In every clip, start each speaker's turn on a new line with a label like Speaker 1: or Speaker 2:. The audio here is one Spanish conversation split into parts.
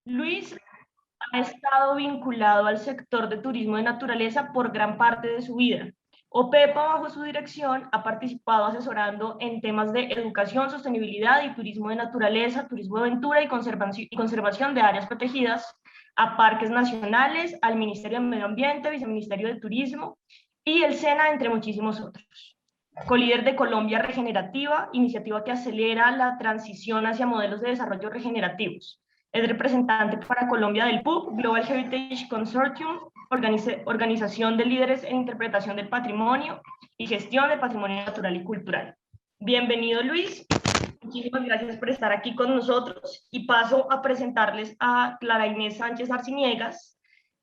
Speaker 1: Luis ha estado vinculado al sector de turismo de naturaleza por gran parte de su vida. OPEPA, bajo su dirección, ha participado asesorando en temas de educación, sostenibilidad y turismo de naturaleza, turismo de aventura y conservación de áreas protegidas a parques nacionales, al Ministerio de Medio Ambiente, Viceministerio de Turismo y el SENA, entre muchísimos otros. Colíder de Colombia Regenerativa, iniciativa que acelera la transición hacia modelos de desarrollo regenerativos. Es representante para Colombia del PUC, Global Heritage Consortium, organización de líderes en interpretación del patrimonio y gestión del patrimonio natural y cultural. Bienvenido, Luis. Muchísimas gracias por estar aquí con nosotros y paso a presentarles a Clara Inés Sánchez Arciniegas,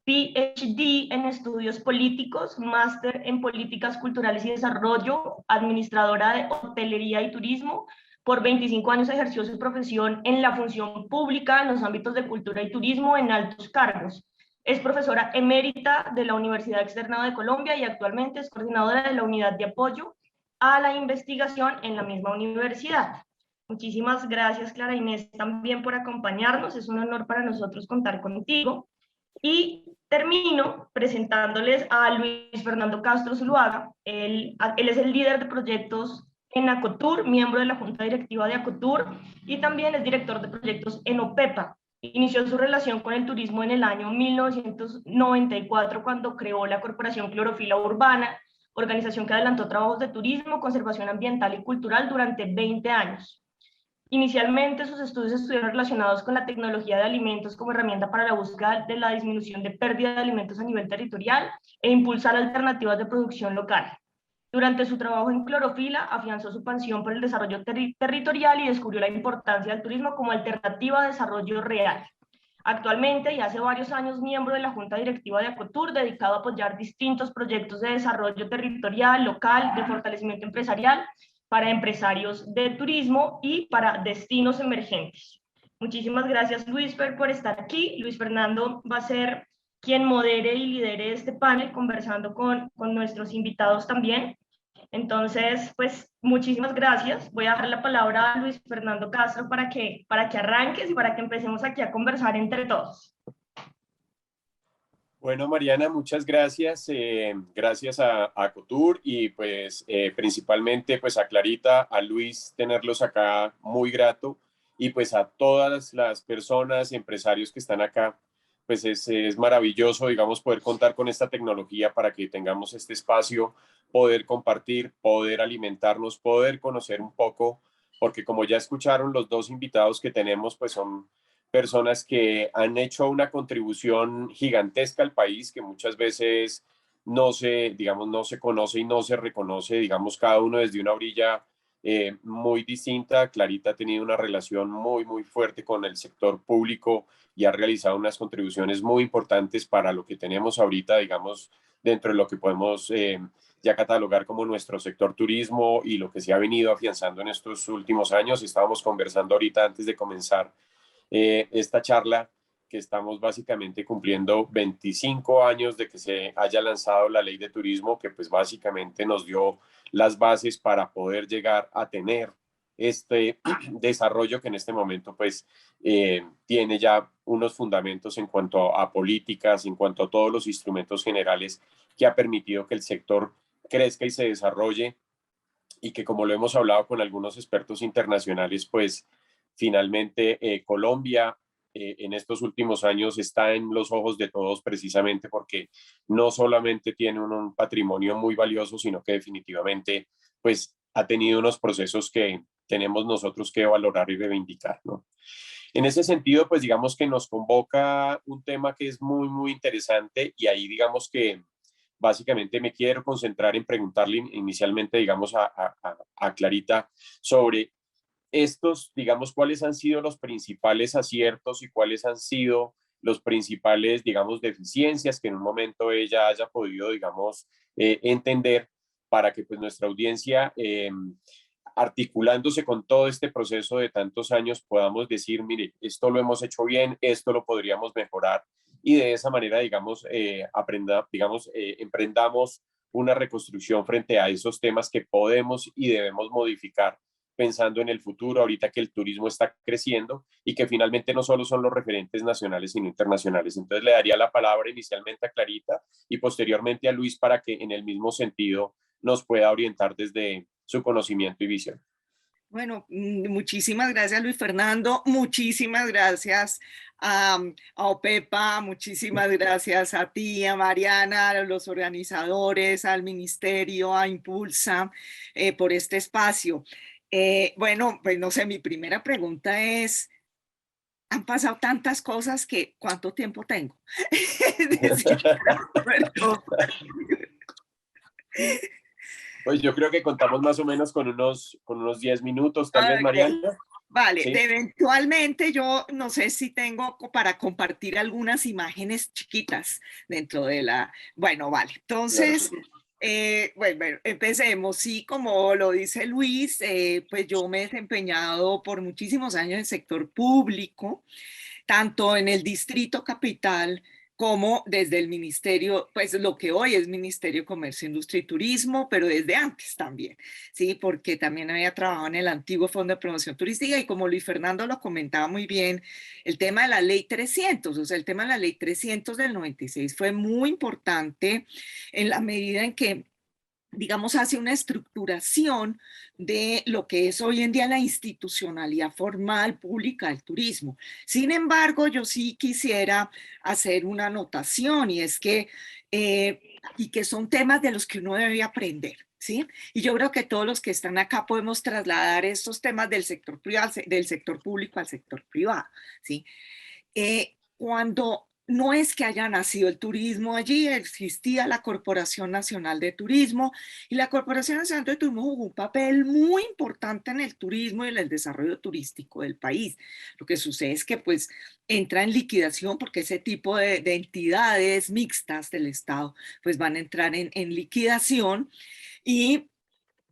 Speaker 1: PhD en Estudios Políticos, Máster en Políticas Culturales y Desarrollo, administradora de Hotelería y Turismo. Por 25 años ejerció su profesión en la función pública en los ámbitos de cultura y turismo en altos cargos. Es profesora emérita de la Universidad Externado de Colombia y actualmente es coordinadora de la Unidad de Apoyo a la Investigación en la misma universidad. Muchísimas gracias, Clara Inés, también por acompañarnos. Es un honor para nosotros contar contigo. Y termino presentándoles a Luis Fernando Castro Zuluaga. Él es el líder de proyectos en Acotur, miembro de la Junta Directiva de Acotur y también es director de proyectos en OPEPA. Inició su relación con el turismo en el año 1994 cuando creó la Corporación Clorofila Urbana, organización que adelantó trabajos de turismo, conservación ambiental y cultural durante 20 años. Inicialmente, sus estudios estuvieron relacionados con la tecnología de alimentos como herramienta para la búsqueda de la disminución de pérdida de alimentos a nivel territorial e impulsar alternativas de producción local. Durante su trabajo en Clorofila, afianzó su pasión por el desarrollo territorial y descubrió la importancia del turismo como alternativa a desarrollo real. Actualmente, y hace varios años, miembro de la Junta Directiva de Acotur, dedicado a apoyar distintos proyectos de desarrollo territorial, local, de fortalecimiento empresarial, para empresarios de turismo y para destinos emergentes. Muchísimas gracias, Luis, por estar aquí. Luis Fernando va a ser quien modere y lidere este panel, conversando con nuestros invitados también. Entonces, pues muchísimas gracias. Voy a dar la palabra a Luis Fernando Castro para que arranques y para que empecemos aquí a conversar entre todos.
Speaker 2: Bueno, Mariana, muchas gracias. Gracias a Cotur y pues principalmente pues a Clarita, a Luis, tenerlos acá, muy grato. Y pues a todas las personas, empresarios que están acá, pues es maravilloso, digamos, poder contar con esta tecnología para que tengamos este espacio, poder compartir, poder alimentarnos, poder conocer un poco, porque como ya escucharon los dos invitados que tenemos, pues son personas que han hecho una contribución gigantesca al país que muchas veces no se, digamos, no se conoce y no se reconoce, digamos, cada uno desde una orilla muy distinta. Clarita ha tenido una relación muy, muy fuerte con el sector público y ha realizado unas contribuciones muy importantes para lo que tenemos ahorita, digamos, dentro de lo que podemos ya catalogar como nuestro sector turismo y lo que se ha venido afianzando en estos últimos años. Estábamos conversando ahorita antes de comenzar esta charla que estamos básicamente cumpliendo 25 años de que se haya lanzado la ley de turismo, que pues básicamente nos dio las bases para poder llegar a tener este desarrollo que en este momento pues tiene ya unos fundamentos en cuanto a políticas, en cuanto a todos los instrumentos generales que ha permitido que el sector crezca y se desarrolle y que como lo hemos hablado con algunos expertos internacionales, pues finalmente Colombia en estos últimos años está en los ojos de todos precisamente porque no solamente tiene un patrimonio muy valioso, sino que definitivamente pues ha tenido unos procesos que tenemos nosotros que valorar y reivindicar, ¿no? En ese sentido, pues digamos que nos convoca un tema que es muy, muy interesante y ahí digamos que básicamente me quiero concentrar en preguntarle inicialmente, digamos, a Clarita sobre estos, digamos, cuáles han sido los principales aciertos y cuáles han sido los principales, digamos, deficiencias que en un momento ella haya podido, digamos, entender para que pues nuestra audiencia, articulándose con todo este proceso de tantos años, podamos decir, mire, esto lo hemos hecho bien, esto lo podríamos mejorar y de esa manera, digamos, emprendamos una reconstrucción frente a esos temas que podemos y debemos modificar pensando en el futuro, ahorita que el turismo está creciendo y que finalmente no solo son los referentes nacionales, sino internacionales. Entonces le daría la palabra inicialmente a Clarita y posteriormente a Luis para que en el mismo sentido nos pueda orientar desde su conocimiento y visión.
Speaker 3: Bueno, muchísimas gracias Luis Fernando, muchísimas gracias a OPEPA, muchísimas gracias a ti, a Mariana, a los organizadores, al Ministerio, a Impulsa, por este espacio. Bueno, pues no sé, mi primera pregunta es, han pasado tantas cosas que ¿cuánto tiempo tengo? Es decir,
Speaker 2: Pues yo creo que contamos más o menos con unos 10 minutos, tal vez, Mariana.
Speaker 3: Vale,
Speaker 2: ¿Sí?
Speaker 3: eventualmente yo no sé si tengo para compartir algunas imágenes chiquitas dentro de la... Bueno, vale, entonces, claro. Bueno, empecemos. Sí, como lo dice Luis, pues yo me he desempeñado por muchísimos años en el sector público, tanto en el Distrito Capital como desde el Ministerio, pues lo que hoy es Ministerio de Comercio, Industria y Turismo, pero desde antes también, ¿sí? Porque también había trabajado en el antiguo Fondo de Promoción Turística y como Luis Fernando lo comentaba muy bien, el tema de la Ley 300, o sea, el tema de la Ley 300 del 96 fue muy importante en la medida en que digamos, hace una estructuración de lo que es hoy en día la institucionalidad formal pública del turismo. Sin embargo, yo sí quisiera hacer una anotación y es que, y que son temas de los que uno debe aprender. ¿Sí? Y yo creo que todos los que están acá podemos trasladar estos temas del sector privado, del sector público al sector privado. ¿Sí? Cuando no es que haya nacido el turismo allí, existía la Corporación Nacional de Turismo y la Corporación Nacional de Turismo jugó un papel muy importante en el turismo y en el desarrollo turístico del país. Lo que sucede es que pues entra en liquidación porque ese tipo de entidades mixtas del Estado pues van a entrar en liquidación y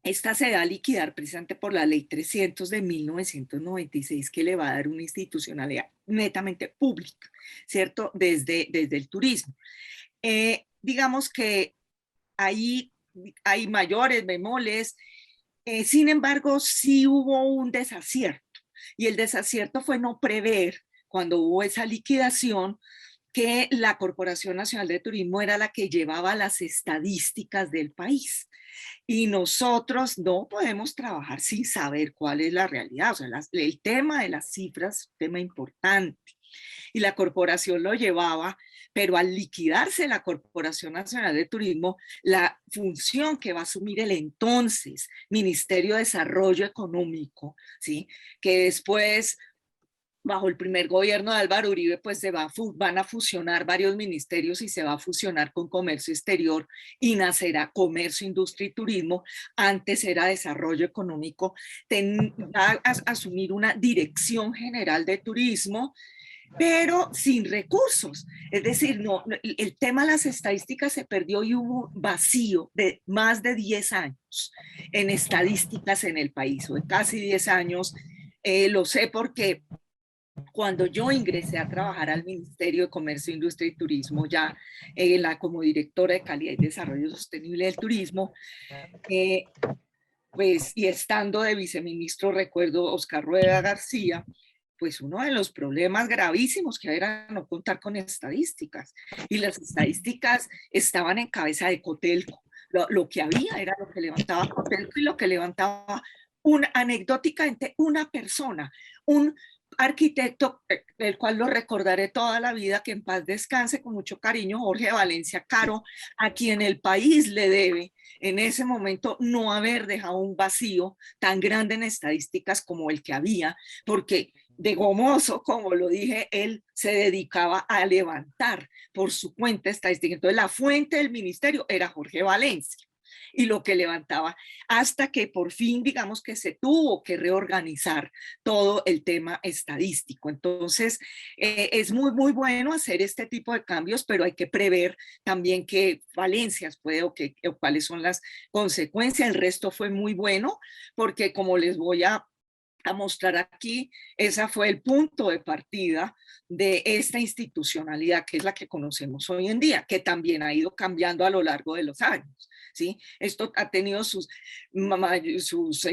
Speaker 3: esta se da a liquidar precisamente por la Ley 300 de 1996 que le va a dar una institucionalidad netamente pública, ¿cierto? Desde el turismo. Digamos que ahí hay mayores bemoles, sin embargo, sí hubo un desacierto y el desacierto fue no prever cuando hubo esa liquidación que la Corporación Nacional de Turismo era la que llevaba las estadísticas del país. Y nosotros no podemos trabajar sin saber cuál es la realidad. O sea, el tema de las cifras es un tema importante. Y la corporación lo llevaba, pero al liquidarse la Corporación Nacional de Turismo, la función que va a asumir el entonces Ministerio de Desarrollo Económico, ¿sí? Que después bajo el primer gobierno de Álvaro Uribe, pues van a fusionar varios ministerios y se va a fusionar con Comercio Exterior y nacerá Comercio, Industria y Turismo. Antes era Desarrollo Económico. Va a asumir una Dirección General de Turismo, pero sin recursos. Es decir, el tema de las estadísticas se perdió y hubo vacío de más de 10 años en estadísticas en el país, o de casi 10 años. Lo sé porque cuando yo ingresé a trabajar al Ministerio de Comercio, Industria y Turismo, ya como directora de Calidad y Desarrollo Sostenible del Turismo, pues, y estando de viceministro, recuerdo Oscar Rueda García, pues uno de los problemas gravísimos que era no contar con estadísticas. Y las estadísticas estaban en cabeza de Cotelco. Lo que había era lo que levantaba Cotelco y lo que levantaba anecdóticamente una persona, un arquitecto, el cual lo recordaré toda la vida, que en paz descanse con mucho cariño, Jorge Valencia Caro, a quien el país le debe en ese momento no haber dejado un vacío tan grande en estadísticas como el que había, porque de gomoso, como lo dije, él se dedicaba a levantar por su cuenta estadística. Entonces la fuente del ministerio era Jorge Valencia y lo que levantaba, hasta que por fin, digamos que se tuvo que reorganizar todo el tema estadístico. Entonces, es muy bueno hacer este tipo de cambios, pero hay que prever también qué falencias puede o cuáles son las consecuencias. El resto fue muy bueno, porque como les voy a mostrar aquí, ese fue el punto de partida de esta institucionalidad que es la que conocemos hoy en día, que también ha ido cambiando a lo largo de los años, ¿sí? Esto ha tenido sus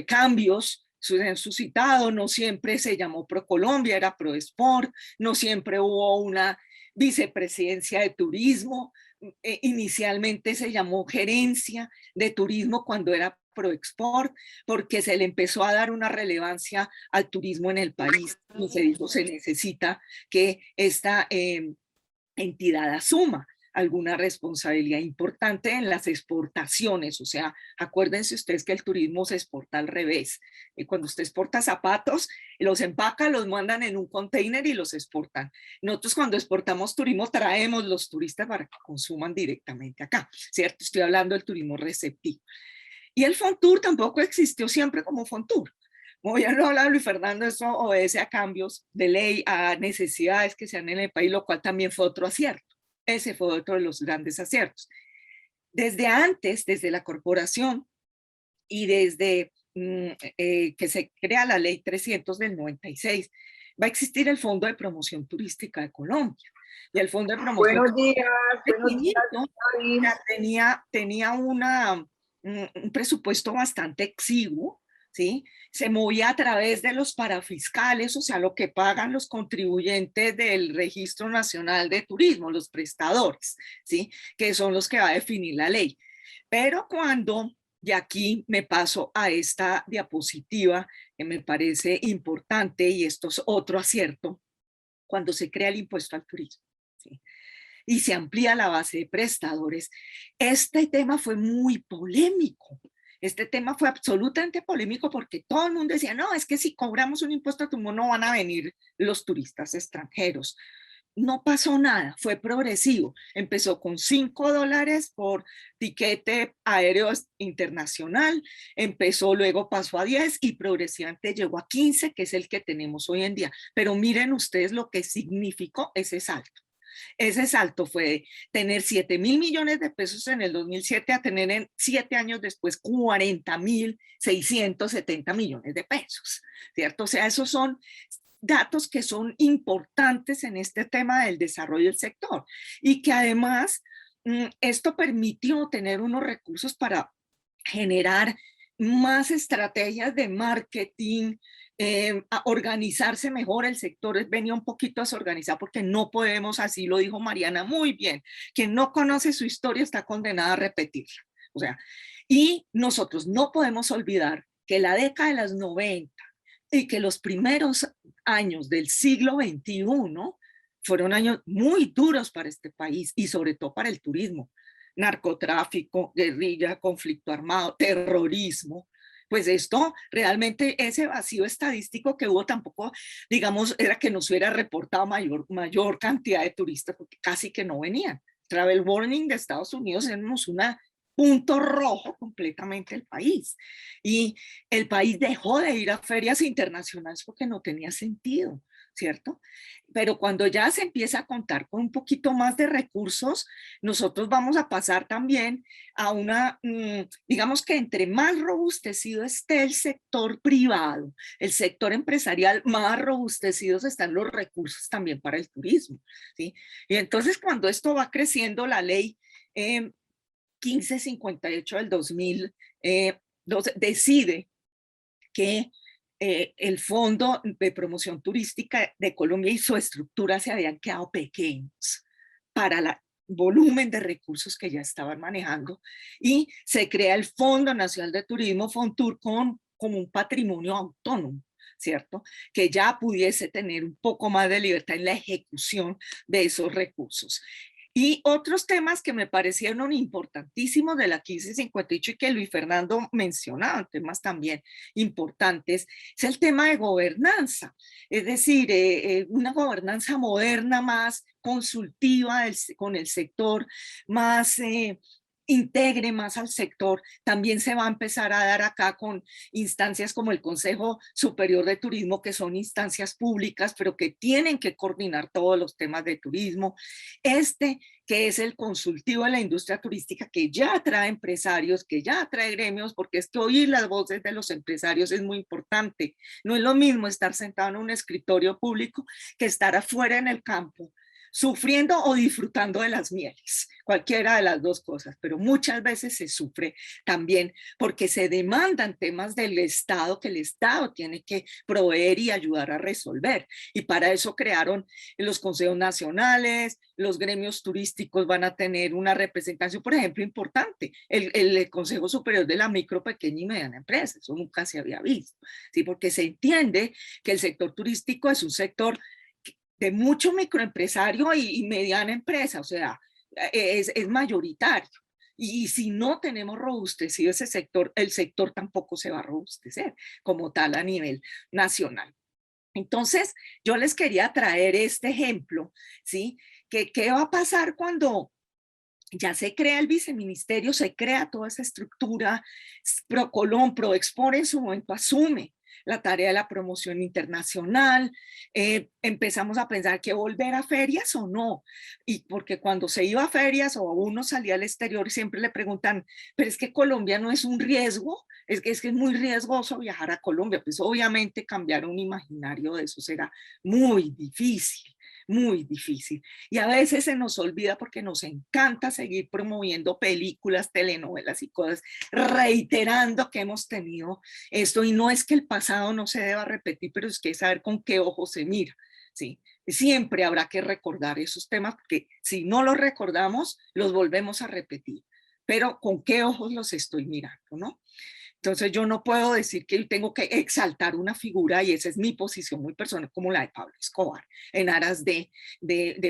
Speaker 3: cambios, suscitado, no siempre se llamó ProColombia, era ProExport, no siempre hubo una vicepresidencia de turismo, inicialmente se llamó gerencia de turismo cuando era ProExport, porque se le empezó a dar una relevancia al turismo en el país y se dijo se necesita que esta entidad asuma alguna responsabilidad importante en las exportaciones. O sea, acuérdense ustedes que el turismo se exporta al revés. Cuando usted exporta zapatos, los empaca, los mandan en un container y los exportan. Nosotros cuando exportamos turismo traemos los turistas para que consuman directamente acá, ¿cierto? Estoy hablando del turismo receptivo. Y el Fontur tampoco existió siempre como Fontur. Como ya lo hablaba Luis Fernando, eso obedece a cambios de ley, a necesidades que se dan en el país, lo cual también fue otro acierto. Ese fue otro de los grandes aciertos. Desde antes, desde la corporación y desde que se crea la ley 300 del 96, va a existir el Fondo de Promoción Turística de Colombia. Y el Fondo de Promoción
Speaker 4: Buenos días,
Speaker 3: tenía un presupuesto bastante exiguo, ¿sí? Se movía a través de los parafiscales, o sea, lo que pagan los contribuyentes del Registro Nacional de Turismo, los prestadores, ¿sí? Que son los que va a definir la ley. Pero cuando, y aquí me paso a esta diapositiva que me parece importante, y esto es otro acierto, cuando se crea el impuesto al turismo, ¿sí? Y se amplía la base de prestadores, este tema fue muy polémico. Este tema fue absolutamente polémico porque todo el mundo decía, no, es que si cobramos un impuesto a turismo no van a venir los turistas extranjeros. No pasó nada, fue progresivo. Empezó con $5 por tiquete aéreo internacional, luego pasó a 10 y progresivamente llegó a 15, que es el que tenemos hoy en día. Pero miren ustedes lo que significó ese salto. Ese salto fue de tener 7.000 millones de pesos en el 2007 a tener en 7 años después 40.670 millones de pesos, ¿cierto? O sea, esos son datos que son importantes en este tema del desarrollo del sector y que además esto permitió tener unos recursos para generar más estrategias de marketing, a organizarse mejor. El sector venía un poquito desorganizado porque no podemos, así lo dijo Mariana muy bien, quien no conoce su historia está condenada a repetirla. O sea, y nosotros no podemos olvidar que la década de los 90 y que los primeros años del siglo XXI fueron años muy duros para este país y sobre todo para el turismo. Narcotráfico, guerrilla, conflicto armado, terrorismo. Pues esto realmente, ese vacío estadístico que hubo tampoco, digamos, era que nos hubiera reportado mayor cantidad de turistas porque casi que no venían. Travel Warning de Estados Unidos éramos una punto rojo completamente el país. Y el país dejó de ir a ferias internacionales porque no tenía sentido, ¿cierto? Pero cuando ya se empieza a contar con un poquito más de recursos, nosotros vamos a pasar también a digamos que entre más robustecido esté el sector privado, el sector empresarial, más robustecidos están los recursos también para el turismo, ¿sí? Y entonces cuando esto va creciendo, la ley 1558 del 2012 decide que el Fondo de Promoción Turística de Colombia y su estructura se habían quedado pequeños para el volumen de recursos que ya estaban manejando y se crea el Fondo Nacional de Turismo, Fontur, como un patrimonio autónomo, ¿cierto? Que ya pudiese tener un poco más de libertad en la ejecución de esos recursos. Y otros temas que me parecieron importantísimos de la 1558 y que Luis Fernando mencionaba, temas también importantes, es el tema de gobernanza, es decir, una gobernanza moderna más consultiva con el sector, más integre más al sector. También se va a empezar a dar acá con instancias como el Consejo Superior de Turismo, que son instancias públicas, pero que tienen que coordinar todos los temas de turismo. Que es el consultivo de la industria turística, que ya atrae empresarios, que ya atrae gremios, porque es que oír las voces de los empresarios es muy importante. No es lo mismo estar sentado en un escritorio público que estar afuera en el campo, sufriendo o disfrutando de las mieles, cualquiera de las dos cosas, pero muchas veces se sufre también porque se demandan temas del Estado que el Estado tiene que proveer y ayudar a resolver. Y para eso crearon los consejos nacionales, los gremios turísticos van a tener una representación, por ejemplo, importante, el Consejo Superior de la Micro, Pequeña y Mediana Empresa, eso nunca se había visto, ¿sí? Porque se entiende que el sector turístico es un sector de mucho microempresario y mediana empresa, o sea, es mayoritario. Y si no tenemos robustecido ese sector, el sector tampoco se va a robustecer como tal a nivel nacional. Entonces, yo les quería traer este ejemplo, ¿sí? ¿Qué va a pasar cuando ya se crea el viceministerio, se crea toda esa estructura? ProColom, ProExport en su momento asume la tarea de la promoción internacional, empezamos a pensar que volver a ferias o no, y porque cuando se iba a ferias o uno salía al exterior siempre le preguntan, pero es que Colombia no es un riesgo, es que es muy riesgoso viajar a Colombia, pues obviamente cambiar un imaginario de eso será muy difícil. Muy difícil. Y a veces se nos olvida porque nos encanta seguir promoviendo películas, telenovelas y cosas, reiterando que hemos tenido esto. Y no es que el pasado no se deba repetir, pero es que saber con qué ojos se mira, ¿sí? Siempre habrá que recordar esos temas porque si no los recordamos, los volvemos a repetir. Pero con qué ojos los estoy mirando, ¿no? Entonces yo no puedo decir que tengo que exaltar una figura y esa es mi posición muy personal como la de Pablo Escobar en aras de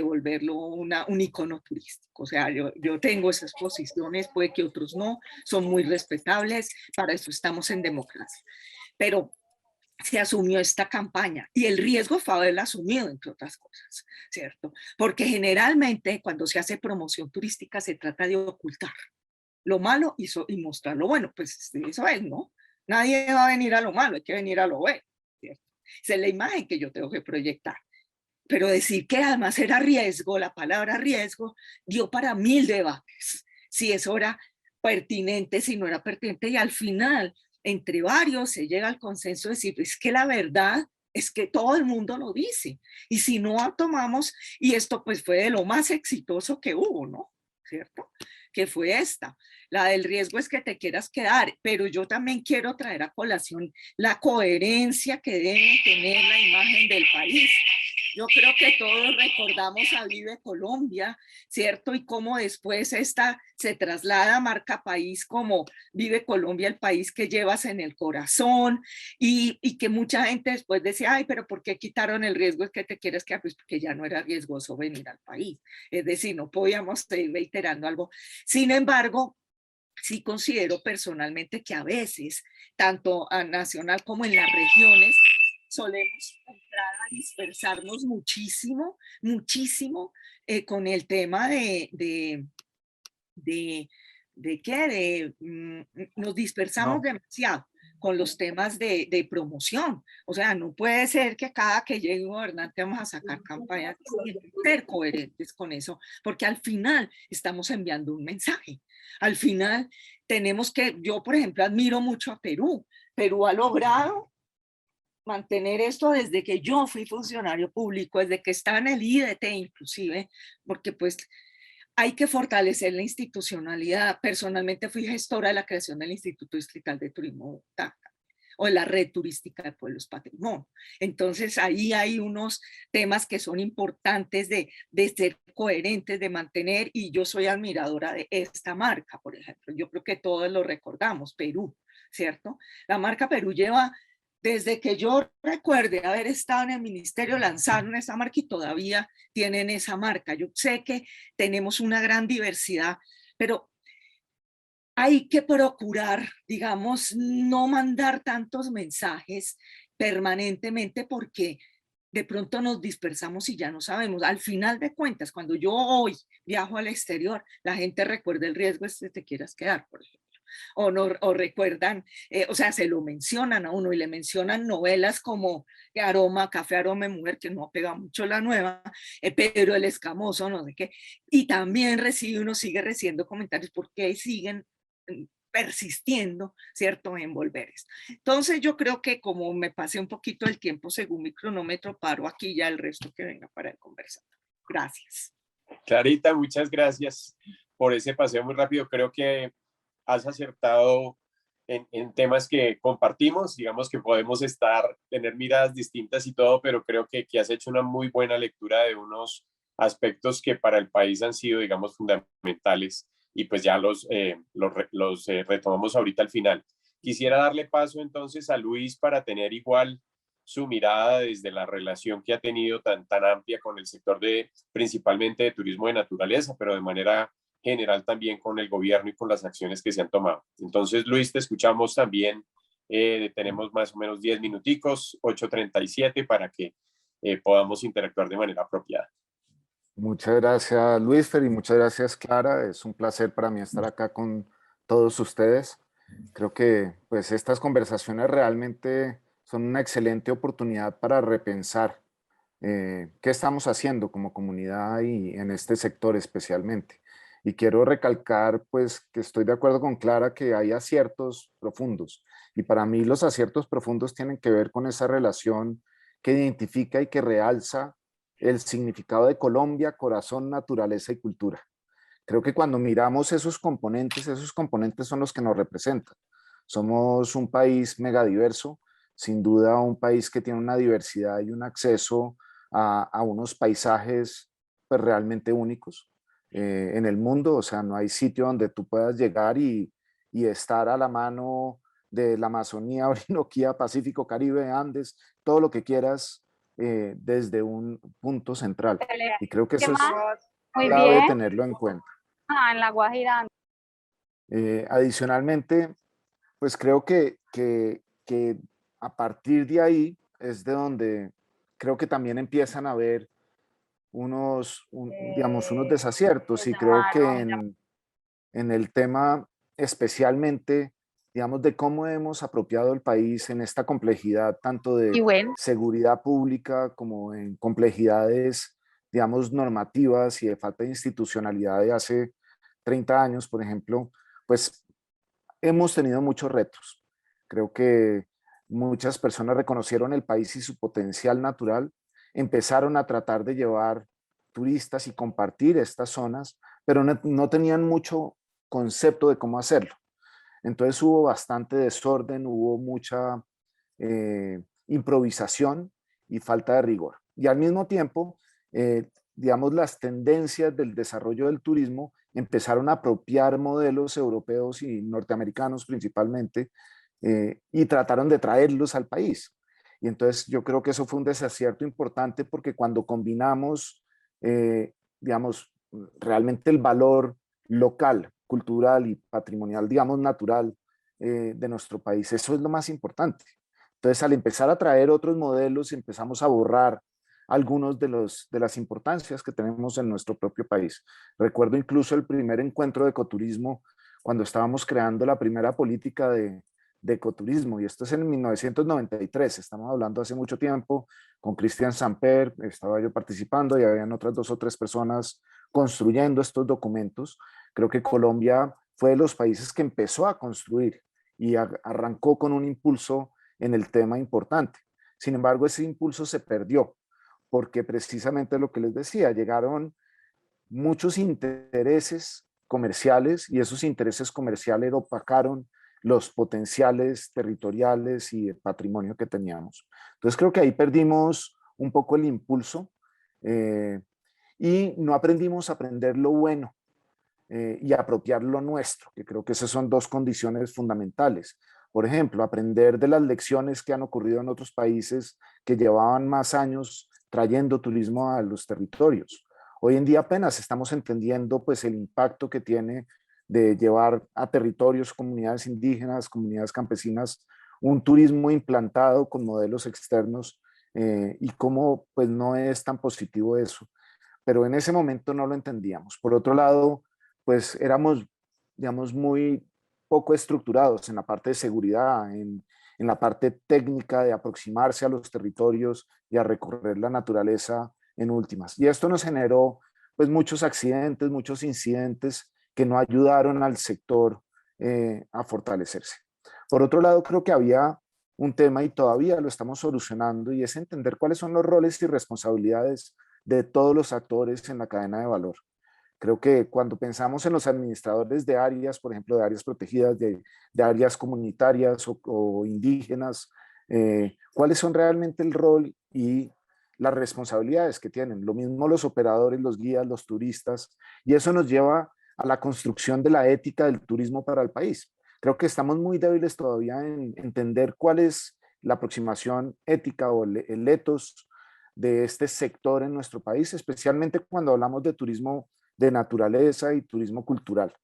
Speaker 3: volverlo un icono turístico. O sea, yo tengo esas posiciones, puede que otros no, son muy respetables, para eso estamos en democracia. Pero se asumió esta campaña y el riesgo fue haberla asumido, entre otras cosas, ¿cierto? Porque generalmente cuando se hace promoción turística se trata de ocultar lo malo y mostrar lo bueno, pues eso es, ¿no? Nadie va a venir a lo malo, hay que venir a lo bueno, ¿cierto? Esa es la imagen que yo tengo que proyectar. Pero decir que además era riesgo, la palabra riesgo, dio para 1000 debates, si eso era pertinente, si no era pertinente, y al final, entre varios, se llega al consenso de decir, es que la verdad es que todo el mundo lo dice, y si no tomamos, y esto pues fue de lo más exitoso que hubo, ¿no? ¿Cierto? Que fue esta. La del riesgo es que te quieras quedar, pero yo también quiero traer a colación la coherencia que debe tener la imagen del país. Yo creo que todos recordamos a Vive Colombia, ¿cierto? Y cómo después esta se traslada a marca país como Vive Colombia, el país que llevas en el corazón, y que mucha gente después decía, ay, pero ¿por qué quitaron el riesgo? Es que te quieres quedar, pues porque ya no era riesgoso venir al país. Es decir, no podíamos seguir reiterando algo. Sin embargo, sí considero personalmente que a veces, tanto a nacional como en las regiones, solemos entrar a dispersarnos muchísimo, muchísimo con el tema nos dispersamos demasiado con los temas de promoción. O sea, no puede ser que cada que llegue un gobernante vamos a sacar campañas, ser coherentes con eso, porque al final estamos enviando un mensaje. Al final tenemos que, yo por ejemplo admiro mucho a Perú. Perú ha logrado mantener esto desde que yo fui funcionario público, desde que estaba en el IDT inclusive, porque pues hay que fortalecer la institucionalidad. Personalmente fui gestora de la creación del Instituto Distrital de Turismo de Bogotá, o de la Red Turística de Pueblos Patrimonio. Entonces ahí hay unos temas que son importantes de ser coherentes, de mantener, y yo soy admiradora de esta marca, por ejemplo. Yo creo que todos lo recordamos, Perú, ¿cierto? La marca Perú lleva, desde que yo recuerde haber estado en el ministerio, lanzaron esa marca y todavía tienen esa marca. Yo sé que tenemos una gran diversidad, pero hay que procurar, digamos, no mandar tantos mensajes permanentemente porque de pronto nos dispersamos y ya no sabemos. Al final de cuentas, cuando yo hoy viajo al exterior, la gente recuerda el riesgo es que te quieras quedar, por ejemplo. O, no, o recuerdan, o sea, se lo mencionan a uno y le mencionan novelas como Aroma, Café, Aroma de Mujer, que no pega mucho la nueva, Pedro el Escamoso, no sé qué. Y también uno sigue recibiendo comentarios porque siguen persistiendo, ¿cierto?, en volver esto. Entonces yo creo que como me pasé un poquito el tiempo según mi cronómetro, paro aquí ya el resto que venga para el conversatorio. Gracias.
Speaker 2: Clarita, muchas gracias por ese paseo muy rápido. Creo que has acertado en temas que compartimos, digamos que podemos tener miradas distintas y todo, pero creo que has hecho una muy buena lectura de unos aspectos que para el país han sido, digamos, fundamentales y pues ya los retomamos ahorita al final. Quisiera darle paso entonces a Luis para tener igual su mirada desde la relación que ha tenido tan amplia con el sector principalmente de turismo de naturaleza, pero de manera general también con el gobierno y con las acciones que se han tomado. Entonces, Luis, te escuchamos también. Tenemos más o menos 10 minuticos, 8:37, para que podamos interactuar de manera apropiada.
Speaker 4: Muchas gracias, Luisfer, y muchas gracias, Clara. Es un placer para mí estar acá con todos ustedes. Creo que pues estas conversaciones realmente son una excelente oportunidad para repensar qué estamos haciendo como comunidad y en este sector especialmente. Y quiero recalcar pues que estoy de acuerdo con Clara que hay aciertos profundos. Y para mí los aciertos profundos tienen que ver con esa relación que identifica y que realza el significado de Colombia, corazón, naturaleza y cultura. Creo que cuando miramos esos componentes son los que nos representan. Somos un país megadiverso, sin duda un país que tiene una diversidad y un acceso a unos paisajes pues, realmente únicos en el mundo. O sea, no hay sitio donde tú puedas llegar y estar a la mano de la Amazonía, Orinoquía, Pacífico, Caribe, Andes, todo lo que quieras desde un punto central. Y creo que eso es clave tenerlo en cuenta.
Speaker 5: En La Guajira.
Speaker 4: Adicionalmente, pues creo que a partir de ahí es de donde creo que también empiezan a haber digamos, unos desaciertos, y creo que en el tema especialmente, digamos, de cómo hemos apropiado el país en esta complejidad, tanto de seguridad pública como en complejidades, digamos, normativas y de falta de institucionalidad de hace 30 años, por ejemplo, pues hemos tenido muchos retos. Creo que muchas personas reconocieron el país y su potencial natural, empezaron a tratar de llevar turistas y compartir estas zonas, pero no tenían mucho concepto de cómo hacerlo. Entonces hubo bastante desorden, hubo mucha improvisación y falta de rigor. Y al mismo tiempo, digamos, las tendencias del desarrollo del turismo empezaron a apropiar modelos europeos y norteamericanos principalmente y trataron de traerlos al país. Y entonces yo creo que eso fue un desacierto importante, porque cuando combinamos, digamos, realmente el valor local, cultural y patrimonial, digamos, natural de nuestro país, eso es lo más importante. Entonces, al empezar a traer otros modelos, empezamos a borrar algunos de las importancias que tenemos en nuestro propio país. Recuerdo incluso el primer encuentro de ecoturismo, cuando estábamos creando la primera política de ecoturismo, y esto es en 1993, estamos hablando hace mucho tiempo, con Cristian Samper, estaba yo participando y habían otras 2 o 3 personas construyendo estos documentos. Creo que Colombia fue de los países que empezó a construir y arrancó con un impulso en el tema importante. Sin embargo, ese impulso se perdió, porque precisamente lo que les decía, llegaron muchos intereses comerciales y esos intereses comerciales opacaron los potenciales territoriales y el patrimonio que teníamos. Entonces creo que ahí perdimos un poco el impulso y no aprendimos a aprender lo bueno y apropiar lo nuestro, que creo que esas son 2 condiciones fundamentales. Por ejemplo, aprender de las lecciones que han ocurrido en otros países que llevaban más años trayendo turismo a los territorios. Hoy en día apenas estamos entendiendo pues el impacto que tiene de llevar a territorios, comunidades indígenas, comunidades campesinas, un turismo implantado con modelos externos y cómo pues no es tan positivo eso. Pero en ese momento no lo entendíamos. Por otro lado, pues éramos, digamos, muy poco estructurados en la parte de seguridad, en la parte técnica de aproximarse a los territorios y a recorrer la naturaleza en últimas. Y esto nos generó pues muchos accidentes, muchos incidentes que no ayudaron al sector a fortalecerse. Por otro lado, creo que había un tema, y todavía lo estamos solucionando, y es entender cuáles son los roles y responsabilidades de todos los actores en la cadena de valor. Creo que cuando pensamos en los administradores de áreas, por ejemplo, de áreas protegidas, de áreas comunitarias o indígenas, ¿cuáles son realmente el rol y las responsabilidades que tienen? Lo mismo los operadores, los guías, los turistas, y eso nos lleva a la construcción de la ética del turismo para el país. Creo que estamos muy débiles todavía en entender cuál es la aproximación ética o el ethos de este sector en nuestro país, especialmente cuando hablamos de turismo de naturaleza y turismo cultural.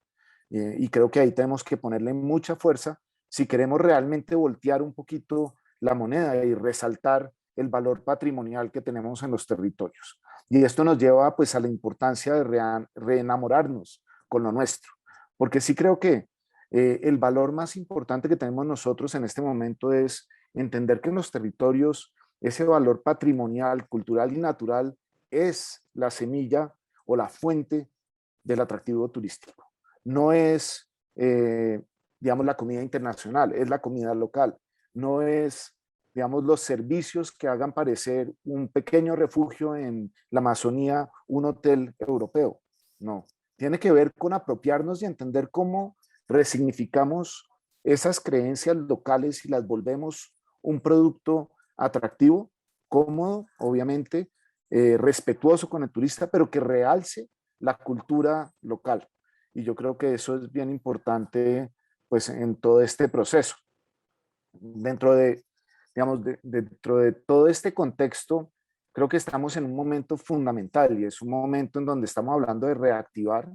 Speaker 4: Y creo que ahí tenemos que ponerle mucha fuerza si queremos realmente voltear un poquito la moneda y resaltar el valor patrimonial que tenemos en los territorios. Y esto nos lleva pues a la importancia de reenamorarnos con lo nuestro, porque sí creo que el valor más importante que tenemos nosotros en este momento es entender que en los territorios ese valor patrimonial, cultural y natural es la semilla o la fuente del atractivo turístico. No es, digamos, la comida internacional, es la comida local. No es, digamos, los servicios que hagan parecer un pequeño refugio en la Amazonía, un hotel europeo. No, tiene que ver con apropiarnos y entender cómo resignificamos esas creencias locales y las volvemos un producto atractivo, cómodo, obviamente, respetuoso con el turista, pero que realce la cultura local. Y yo creo que eso es bien importante pues en todo este proceso. Dentro de, digamos, dentro de todo este contexto, creo que estamos en un momento fundamental y es un momento en donde estamos hablando de reactivar,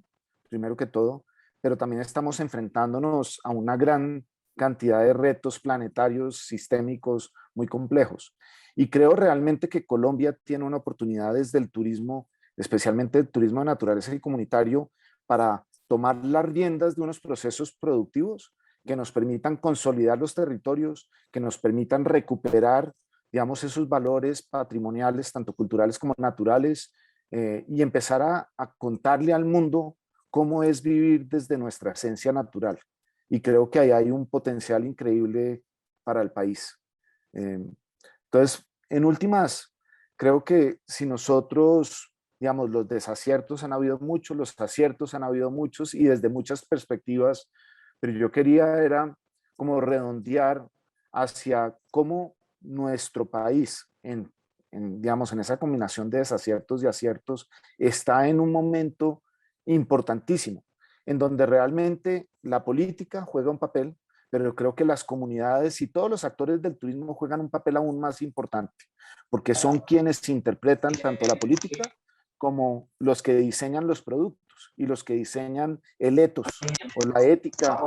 Speaker 4: primero que todo, pero también estamos enfrentándonos a una gran cantidad de retos planetarios, sistémicos, muy complejos. Y creo realmente que Colombia tiene una oportunidad desde el turismo, especialmente el turismo de naturaleza y comunitario, para tomar las riendas de unos procesos productivos que nos permitan consolidar los territorios, que nos permitan recuperar, digamos, esos valores patrimoniales, tanto culturales como naturales, y empezar a contarle al mundo cómo es vivir desde nuestra esencia natural. Y creo que ahí hay un potencial increíble para el país. Entonces, en últimas, creo que si nosotros, digamos, los desaciertos han habido muchos, los aciertos han habido muchos y desde muchas perspectivas, pero yo quería era como redondear hacia cómo nuestro país, digamos, en esa combinación de desaciertos y aciertos, está en un momento importantísimo, en donde realmente la política juega un papel, pero creo que las comunidades y todos los actores del turismo juegan un papel aún más importante, porque son quienes interpretan tanto la política como los que diseñan los productos y los que diseñan el ethos o la ética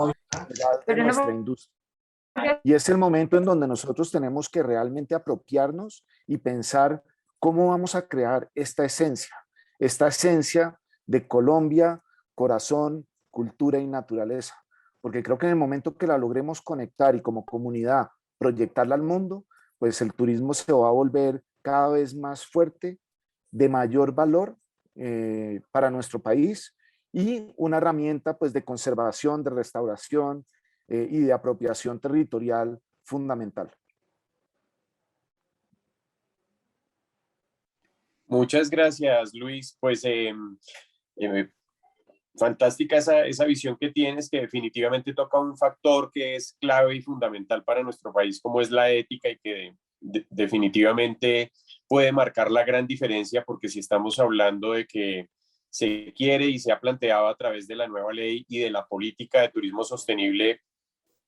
Speaker 4: de
Speaker 1: Pero
Speaker 4: nuestra
Speaker 1: no,
Speaker 4: industria. Y es el momento en donde nosotros tenemos que realmente apropiarnos y pensar cómo vamos a crear esta esencia de Colombia, corazón, cultura y naturaleza. Porque creo que en el momento que la logremos conectar y como comunidad proyectarla al mundo, pues el turismo se va a volver cada vez más fuerte, de mayor valor para nuestro país y una herramienta pues de conservación, de restauración y de apropiación territorial fundamental.
Speaker 2: Muchas gracias, Luis. Pues fantástica esa visión que tienes, que definitivamente toca un factor que es clave y fundamental para nuestro país, como es la ética y que definitivamente puede marcar la gran diferencia, porque si estamos hablando de que se quiere y se ha planteado a través de la nueva ley y de la política de turismo sostenible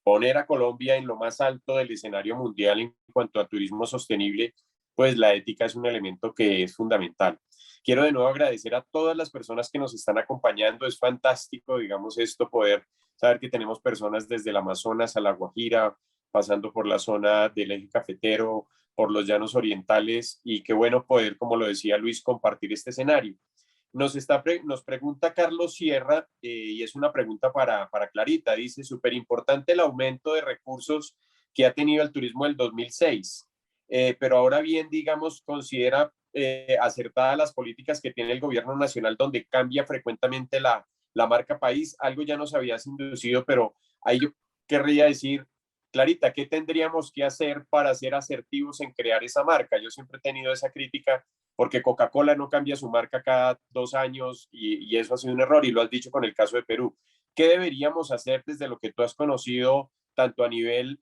Speaker 2: poner a Colombia en lo más alto del escenario mundial en cuanto a turismo sostenible, pues la ética es un elemento que es fundamental. Quiero de nuevo agradecer a todas las personas que nos están acompañando. Es fantástico, digamos, esto, poder saber que tenemos personas desde el Amazonas a La Guajira, pasando por la zona del eje cafetero, por los llanos orientales, y qué bueno poder, como lo decía Luis, compartir este escenario. Nos pregunta Carlos Sierra, y es una pregunta para Clarita. Dice: súper importante el aumento de recursos que ha tenido el turismo del 2006, pero ahora bien, digamos, considera acertadas las políticas que tiene el gobierno nacional, donde cambia frecuentemente la marca país. Algo ya nos habías inducido, pero ahí yo querría decir, Clarita, ¿qué tendríamos que hacer para ser asertivos en crear esa marca? Yo siempre he tenido esa crítica porque Coca-Cola no cambia su marca cada 2 años y eso ha sido un error y lo has dicho con el caso de Perú. ¿Qué deberíamos hacer desde lo que tú has conocido, tanto a nivel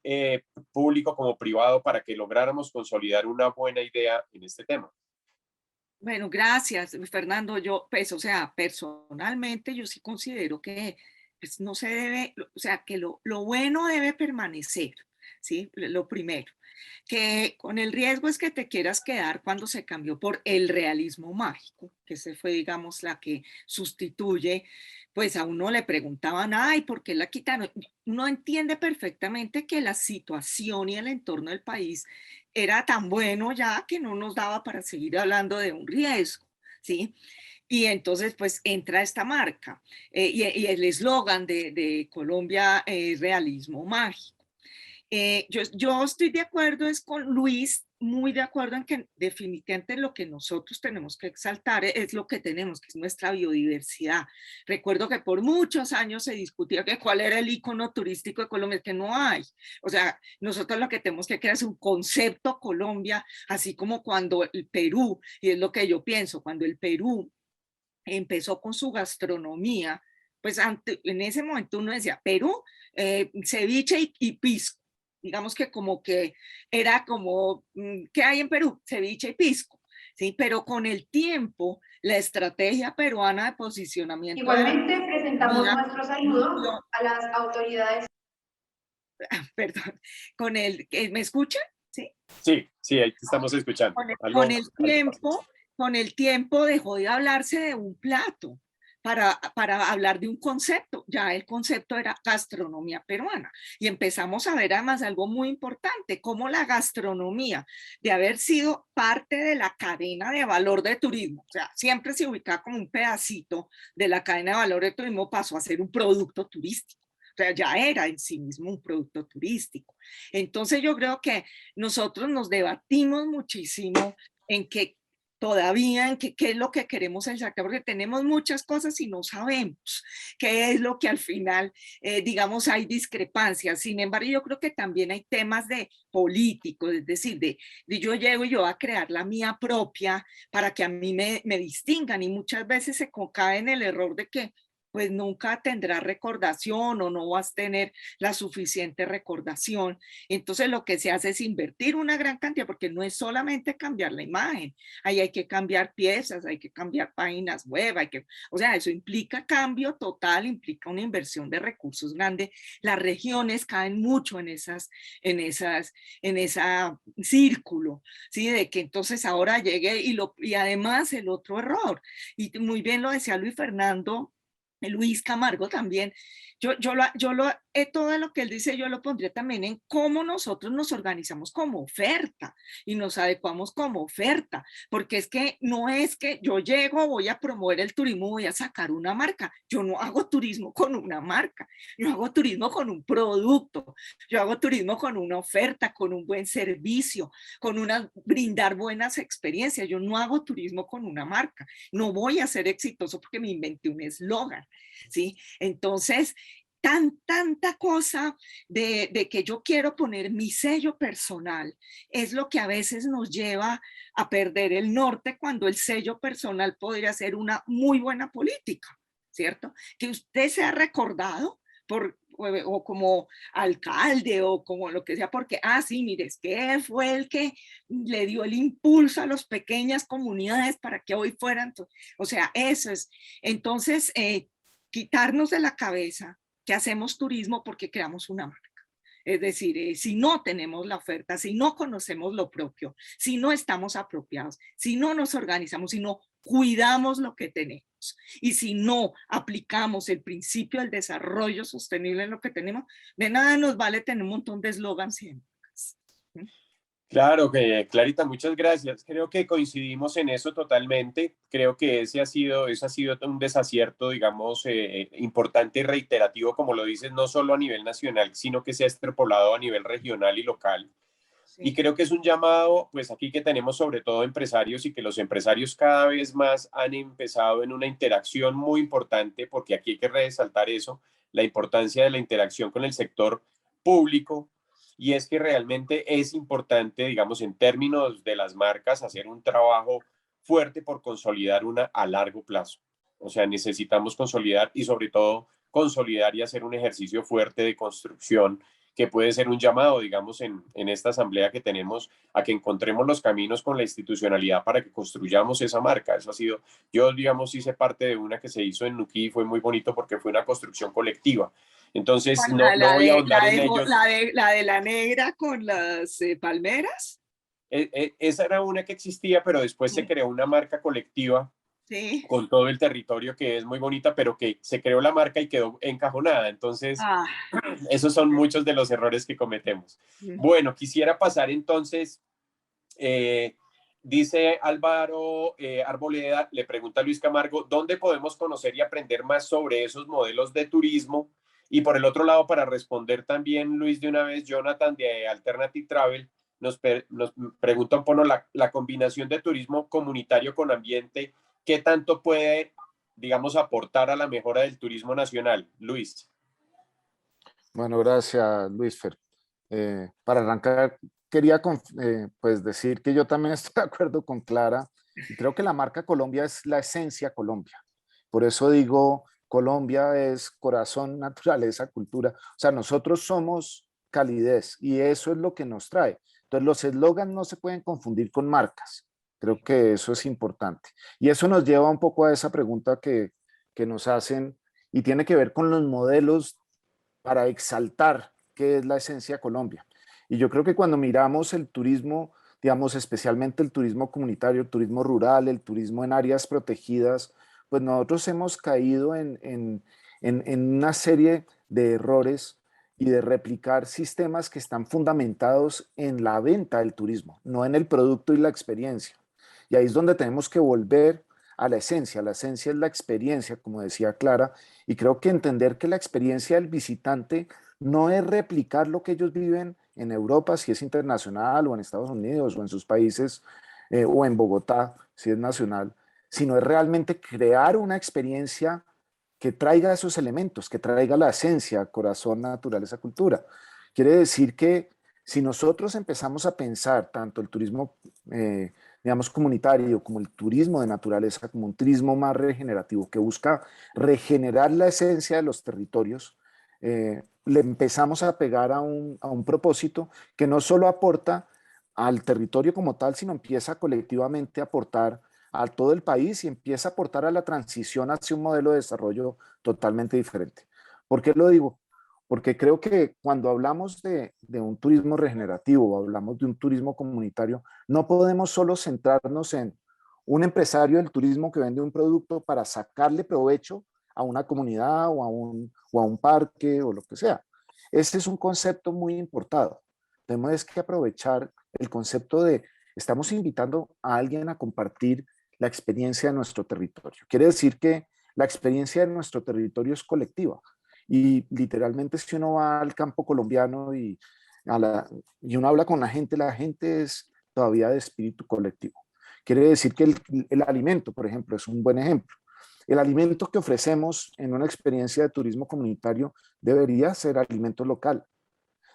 Speaker 2: público como privado, para que lográramos consolidar una buena idea en este tema?
Speaker 3: Bueno, gracias, Fernando. Yo, pues, o sea, personalmente yo sí considero que pues, no se debe, o sea, que lo bueno debe permanecer, ¿sí? Lo primero, que con el riesgo es que te quieras quedar cuando se cambió por el realismo mágico, que se fue, digamos, la que sustituye, pues a uno le preguntaban, ay, ¿por qué la quitaron? Uno entiende perfectamente que la situación y el entorno del país era tan bueno ya que no nos daba para seguir hablando de un riesgo, ¿sí? Y entonces, pues entra esta marca y el eslogan de Colombia es realismo mágico. Yo estoy de acuerdo es con Luis, muy de acuerdo en que definitivamente lo que nosotros tenemos que exaltar es lo que tenemos, que es nuestra biodiversidad. Recuerdo que por muchos años se discutía que cuál era el icono turístico de Colombia, que no hay. O sea, nosotros lo que tenemos que crear es un concepto Colombia, así como cuando el Perú, y es lo que yo pienso, cuando el Perú empezó con su gastronomía, pues en ese momento uno decía, Perú, ceviche y pisco. Digamos que como que era como, ¿qué hay en Perú? Ceviche y pisco. ¿Sí? Pero con el tiempo, la estrategia peruana de posicionamiento
Speaker 5: Igualmente, presentamos
Speaker 3: de
Speaker 5: nuestro saludo a las autoridades.
Speaker 3: perdón, con el, ¿me escuchan? ¿Sí?
Speaker 2: Sí, sí, ahí te estamos escuchando.
Speaker 3: Con
Speaker 2: Algo,
Speaker 3: el
Speaker 2: algo pasa.
Speaker 3: tiempo, con el tiempo dejó de hablarse de un plato para hablar de un concepto. Ya el concepto era gastronomía peruana. Y empezamos a ver además algo muy importante, como la gastronomía, de haber sido parte de la cadena de valor de turismo, o sea, siempre se ubicaba como un pedacito de la cadena de valor de turismo, pasó a ser un producto turístico. O sea, ya era en sí mismo un producto turístico. Entonces yo creo que nosotros nos debatimos muchísimo en que todavía en qué es lo que queremos ensayar, porque tenemos muchas cosas y no sabemos qué es lo que al final, digamos, hay discrepancias. Sin embargo, yo creo que también hay temas de políticos, es decir, de yo llego y yo a crear la mía propia para que a mí me distingan y muchas veces se cae en el error de que pues nunca tendrás recordación o no vas a tener la suficiente recordación. Entonces lo que se hace es invertir una gran cantidad, porque no es solamente cambiar la imagen, ahí hay que cambiar piezas, hay que cambiar páginas web, o sea, eso implica cambio total, implica una inversión de recursos grande. Las regiones caen mucho en esa círculo, ¿sí? De que entonces ahora llegue y además el otro error, y muy bien lo decía Luis Fernando, Luis Camargo también, todo lo que él dice yo lo pondría también en cómo nosotros nos organizamos como oferta y nos adecuamos como oferta, porque es que no es que yo llego, voy a promover el turismo, voy a sacar una marca, yo no hago turismo con una marca, yo hago turismo con un producto, yo hago turismo con una oferta, con un buen servicio, brindar buenas experiencias, yo no hago turismo con una marca, no voy a ser exitoso porque me inventé un eslogan, ¿sí? Entonces, tanta cosa de que yo quiero poner mi sello personal es lo que a veces nos lleva a perder el norte cuando el sello personal podría ser una muy buena política, ¿cierto? Que usted sea recordado o como alcalde o como lo que sea, porque, sí, mire, es que él fue el que le dio el impulso a las pequeñas comunidades para que hoy fueran, o sea, eso es. Entonces, quitarnos de la cabeza que hacemos turismo porque creamos una marca. Es decir, si no tenemos la oferta, si no conocemos lo propio, si no estamos apropiados, si no nos organizamos, si no cuidamos lo que tenemos y si no aplicamos el principio del desarrollo sostenible en lo que tenemos, de nada nos vale tener un montón de eslogans siempre.
Speaker 2: Claro, que Clarita, muchas gracias. Creo que coincidimos en eso totalmente. Creo que ese ha sido un desacierto, digamos, importante y reiterativo, como lo dices, no solo a nivel nacional, sino que se ha extrapolado a nivel regional y local. Sí. Y creo que es un llamado, pues aquí que tenemos sobre todo empresarios y que los empresarios cada vez más han empezado en una interacción muy importante, porque aquí hay que resaltar eso, la importancia de la interacción con el sector público, y es que realmente es importante, digamos, en términos de las marcas, hacer un trabajo fuerte por consolidar una a largo plazo. O sea, necesitamos consolidar y sobre todo consolidar y hacer un ejercicio fuerte de construcción que puede ser un llamado, digamos, en esta asamblea que tenemos a que encontremos los caminos con la institucionalidad para que construyamos esa marca. Eso ha sido, yo, digamos, hice parte de una que se hizo en Nuquí y fue muy bonito porque fue una construcción colectiva. Entonces,
Speaker 3: Bueno,
Speaker 2: no voy a ahondar en ellos.
Speaker 3: la de la negra con las palmeras.
Speaker 2: Esa era una que existía, pero después se creó una marca colectiva
Speaker 3: Sí.
Speaker 2: con todo el territorio que es muy bonita, pero que se creó la marca y quedó encajonada. Entonces,
Speaker 3: Ah.
Speaker 2: esos son muchos de los errores que cometemos. Bueno, quisiera pasar entonces, dice Álvaro Arboleda, le pregunta a Luis Camargo, ¿dónde podemos conocer y aprender más sobre esos modelos de turismo? Y por el otro lado, para responder también, Luis, de una vez, Jonathan de Alternative Travel nos pregunta un poco la combinación de turismo comunitario con ambiente, ¿qué tanto puede, digamos, aportar a la mejora del turismo nacional? Luis.
Speaker 4: Bueno, gracias, Luis Fer. Para arrancar, quería pues decir que yo también estoy de acuerdo con Clara y creo que la marca Colombia es la esencia Colombia. Por eso digo, Colombia es corazón, naturaleza, cultura. O sea, nosotros somos calidez y eso es lo que nos trae. Entonces, los eslogans no se pueden confundir con marcas. Creo que eso es importante. Y eso nos lleva un poco a esa pregunta que nos hacen y tiene que ver con los modelos para exaltar qué es la esencia Colombia. Y yo creo que cuando miramos el turismo, digamos, especialmente el turismo comunitario, el turismo rural, el turismo en áreas protegidas, pues nosotros hemos caído en una serie de errores y de replicar sistemas que están fundamentados en la venta del turismo, no en el producto y la experiencia. Y ahí es donde tenemos que volver a la esencia. La esencia es la experiencia, como decía Clara, y creo que entender que la experiencia del visitante no es replicar lo que ellos viven en Europa, si es internacional, o en Estados Unidos, o en sus países, o en Bogotá, si es nacional, sino es realmente crear una experiencia que traiga esos elementos, que traiga la esencia, corazón, naturaleza, cultura. Quiere decir que si nosotros empezamos a pensar tanto el turismo, digamos, comunitario, como el turismo de naturaleza, como un turismo más regenerativo, que busca regenerar la esencia de los territorios, le empezamos a pegar a un propósito que no solo aporta al territorio como tal, sino empieza colectivamente a aportar a todo el país y empieza a aportar a la transición hacia un modelo de desarrollo totalmente diferente. ¿Por qué lo digo? Porque creo que cuando hablamos de un turismo regenerativo o hablamos de un turismo comunitario, no podemos solo centrarnos en un empresario del turismo que vende un producto para sacarle provecho a una comunidad o a un parque o lo que sea. Ese es un concepto muy importante. Tenemos que aprovechar el concepto de estamos invitando a alguien a compartir la experiencia de nuestro territorio. Quiere decir que la experiencia de nuestro territorio es colectiva. Y literalmente si uno va al campo colombiano y uno habla con la gente es todavía de espíritu colectivo. Quiere decir que el alimento, por ejemplo, es un buen ejemplo. El alimento que ofrecemos en una experiencia de turismo comunitario debería ser alimento local,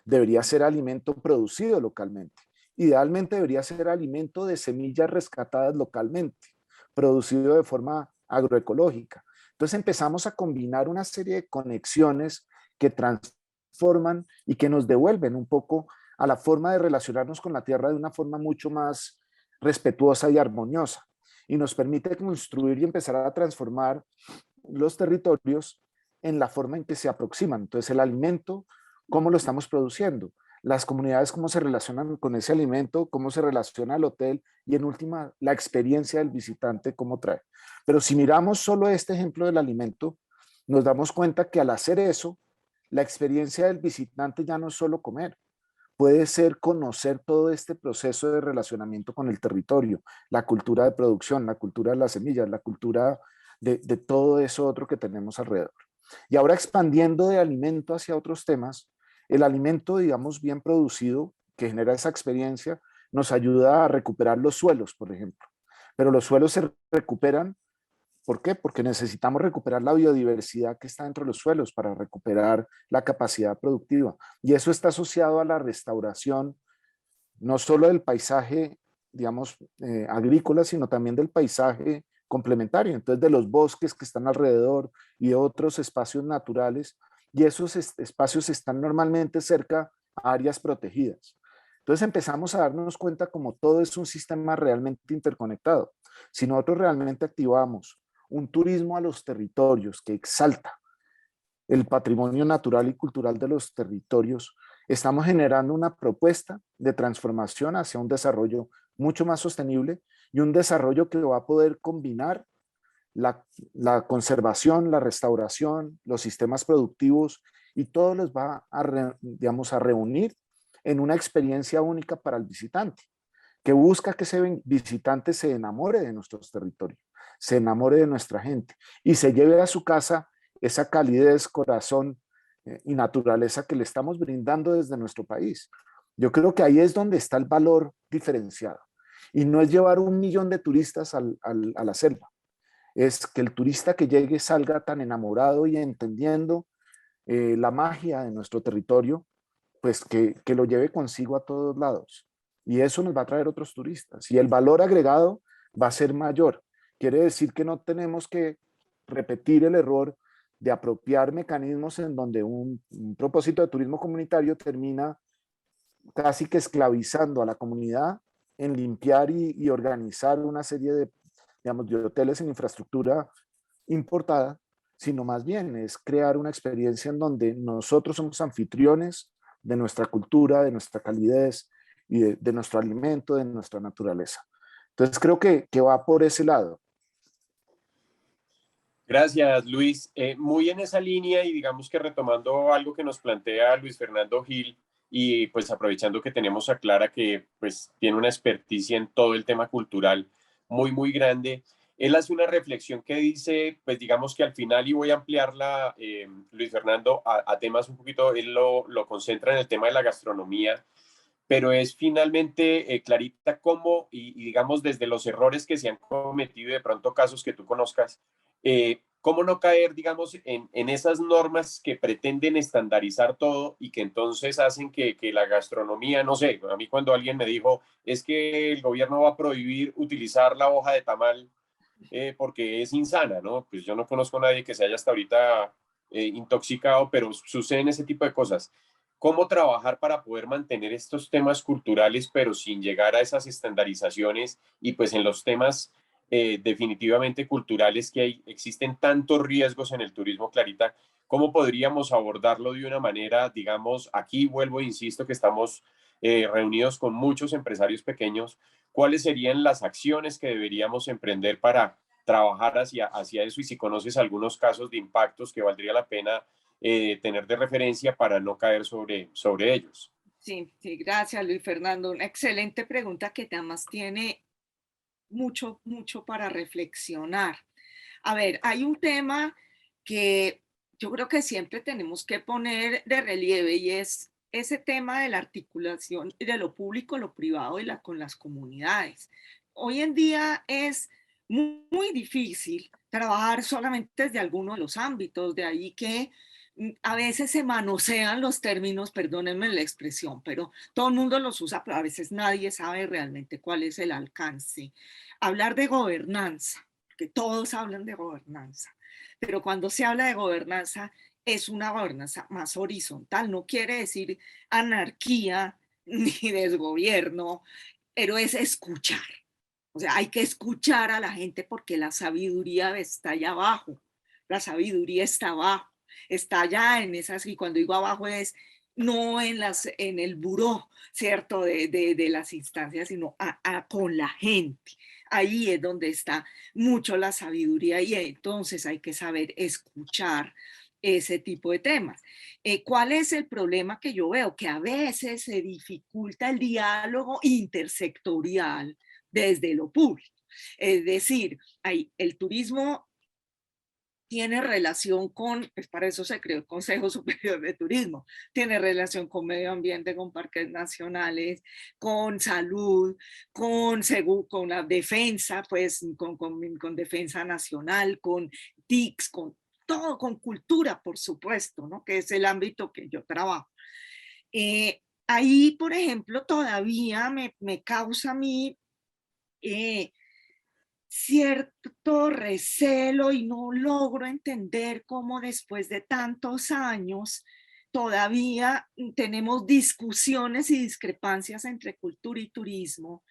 Speaker 4: debería ser alimento producido localmente. Idealmente debería ser alimento de semillas rescatadas localmente, producido de forma agroecológica. Entonces empezamos a combinar una serie de conexiones que transforman y que nos devuelven un poco a la forma de relacionarnos con la tierra de una forma mucho más respetuosa y armoniosa. Y nos permite construir y empezar a transformar los territorios en la forma en que se aproximan. Entonces el alimento, ¿cómo lo estamos produciendo? Las comunidades, cómo se relacionan con ese alimento, cómo se relaciona el hotel y en última, la experiencia del visitante, cómo trae. Pero si miramos solo este ejemplo del alimento, nos damos cuenta que al hacer eso, la experiencia del visitante ya no es solo comer, puede ser conocer todo este proceso de relacionamiento con el territorio, la cultura de producción, la cultura de las semillas, la cultura de todo eso otro que tenemos alrededor. Y ahora expandiendo de alimento hacia otros temas, el alimento, digamos, bien producido, que genera esa experiencia, nos ayuda a recuperar los suelos, por ejemplo. Pero los suelos se recuperan ¿Por qué? Porque necesitamos recuperar la biodiversidad que está dentro de los suelos para recuperar la capacidad productiva. Y eso está asociado a la restauración, no solo del paisaje, digamos, agrícola, sino también del paisaje complementario, entonces de los bosques que están alrededor y de otros espacios naturales, y esos espacios están normalmente cerca a áreas protegidas. Entonces empezamos a darnos cuenta como todo es un sistema realmente interconectado. Si nosotros realmente activamos un turismo a los territorios que exalta el patrimonio natural y cultural de los territorios, estamos generando una propuesta de transformación hacia un desarrollo mucho más sostenible y un desarrollo que va a poder combinar la conservación, la restauración, los sistemas productivos y todo los va a, digamos, a reunir en una experiencia única para el visitante, que busca que ese visitante se enamore de nuestros territorios, se enamore de nuestra gente y se lleve a su casa esa calidez, corazón y naturaleza que le estamos brindando desde nuestro país. Yo creo que ahí es donde está el valor diferenciado. Y no es llevar 1 millón de turistas a la selva, es que el turista que llegue salga tan enamorado y entendiendo la magia de nuestro territorio, pues que lo lleve consigo a todos lados. Y eso nos va a traer otros turistas. Y el valor agregado va a ser mayor. Quiere decir que no tenemos que repetir el error de apropiar mecanismos en donde un propósito de turismo comunitario termina casi que esclavizando a la comunidad en limpiar y organizar una serie de, digamos, de hoteles en infraestructura importada, sino más bien es crear una experiencia en donde nosotros somos anfitriones de nuestra cultura, de nuestra calidez y de nuestro alimento, de nuestra naturaleza. Entonces creo que va por ese lado.
Speaker 2: Gracias, Luis. Muy en esa línea y digamos que retomando algo que nos plantea Luis Fernando Gil y pues aprovechando que tenemos a Clara que pues tiene una experticia en todo el tema cultural muy grande, él hace una reflexión que dice, pues digamos que al final, y voy a ampliarla, Luis Fernando, a temas un poquito, él lo concentra en el tema de la gastronomía, pero es finalmente, Clarita, cómo, y digamos desde los errores que se han cometido, de pronto casos que tú conozcas, cómo no caer, digamos, en esas normas que pretenden estandarizar todo y que entonces hacen que la gastronomía, no sé, a mí cuando alguien me dijo, es que el gobierno va a prohibir utilizar la hoja de tamal porque es insana, ¿no? Pues yo no conozco a nadie que se haya hasta ahorita intoxicado, pero suceden ese tipo de cosas. ¿Cómo trabajar para poder mantener estos temas culturales, pero sin llegar a esas estandarizaciones y pues en los temas definitivamente culturales que hay, existen tantos riesgos en el turismo, Clarita? ¿Cómo podríamos abordarlo de una manera, digamos, aquí vuelvo e insisto que estamos reunidos con muchos empresarios pequeños? ¿Cuáles serían las acciones que deberíamos emprender para trabajar hacia eso? Y si conoces algunos casos de impactos que valdría la pena tener de referencia para no caer sobre ellos.
Speaker 3: Sí, sí, gracias Luis Fernando. Una excelente pregunta que además tiene mucho para reflexionar. A ver, hay un tema que yo creo que siempre tenemos que poner de relieve y es ese tema de la articulación de lo público, lo privado y con las comunidades. Hoy en día es muy difícil trabajar solamente desde alguno de los ámbitos, de ahí que a veces se manosean los términos, perdónenme la expresión, pero todo el mundo los usa, pero a veces nadie sabe realmente cuál es el alcance. Hablar de gobernanza, que todos hablan de gobernanza, pero cuando se habla de gobernanza es una gobernanza más horizontal, no quiere decir anarquía ni desgobierno, pero es escuchar. O sea, hay que escuchar a la gente porque la sabiduría está allá abajo, la sabiduría está abajo, está allá en esas, y cuando digo abajo es no en el buró, ¿cierto? De las instancias, sino con la gente. Ahí es donde está mucho la sabiduría y entonces hay que saber escuchar ese tipo de temas. ¿Cuál es el problema que yo veo? Que a veces se dificulta el diálogo intersectorial desde lo público. Es decir, el turismo tiene relación con, pues para eso se creó el Consejo Superior de Turismo, tiene relación con medio ambiente, con parques nacionales, con salud, con la defensa, pues con defensa nacional, con TICs, con todo, con cultura, por supuesto, ¿no? Que es el ámbito que yo trabajo. Ahí, por ejemplo, todavía me causa a mí cierto recelo y no logro entender cómo después de tantos años todavía tenemos discusiones y discrepancias entre cultura y turismo,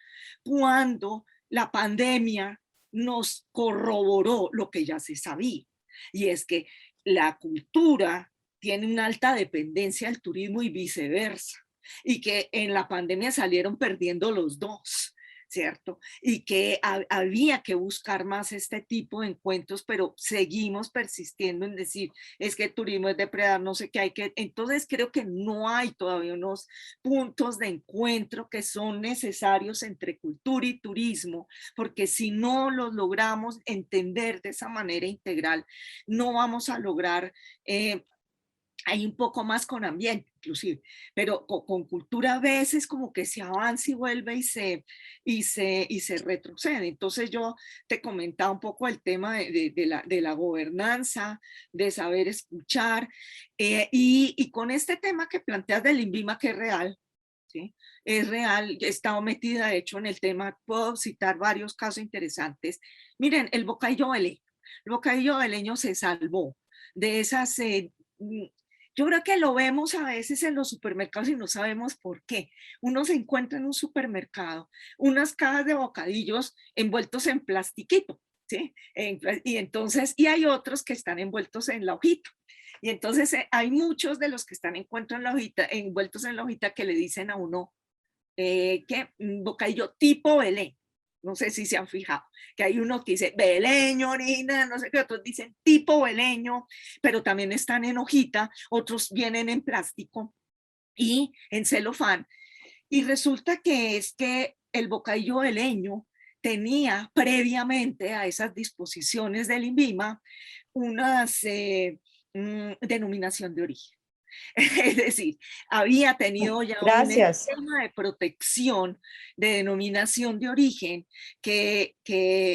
Speaker 3: cuando la pandemia nos corroboró lo que ya se sabía, y es que la cultura tiene una alta dependencia del turismo y viceversa, y que en la pandemia salieron perdiendo los dos, ¿cierto? Y que había que buscar más este tipo de encuentros, pero seguimos persistiendo en decir, es que el turismo es depredador, no sé qué hay que... Entonces creo que no hay todavía unos puntos de encuentro que son necesarios entre cultura y turismo, porque si no los logramos entender de esa manera integral, no vamos a lograr... hay un poco más con ambiente, inclusive, pero con cultura a veces como que se avanza y vuelve y se retrocede. Entonces yo te comentaba un poco el tema de la gobernanza, de saber escuchar, y con este tema que planteas del INVIMA, que es real, ¿sí? Es real, he estado metida de hecho en el tema, puedo citar varios casos interesantes. Miren, el bocadillo veleño. El bocadillo veleño se salvó de esas... yo creo que lo vemos a veces en los supermercados y no sabemos por qué. Uno se encuentra en un supermercado, unas cajas de bocadillos envueltos en plastiquito, ¿sí? Y entonces, y hay otros que están envueltos en la hojita. Y entonces hay muchos de los que están envueltos en la hojita que le dicen a uno que bocadillo tipo Belén. No sé si se han fijado, que hay uno que dice beleño, original, no sé qué, otros dicen tipo beleño, pero también están en hojita, otros vienen en plástico y en celofán. Y resulta que es que el bocadillo beleño tenía previamente a esas disposiciones del INVIMA unas denominación de origen. Es decir, había tenido ya un esquema de protección de denominación de origen que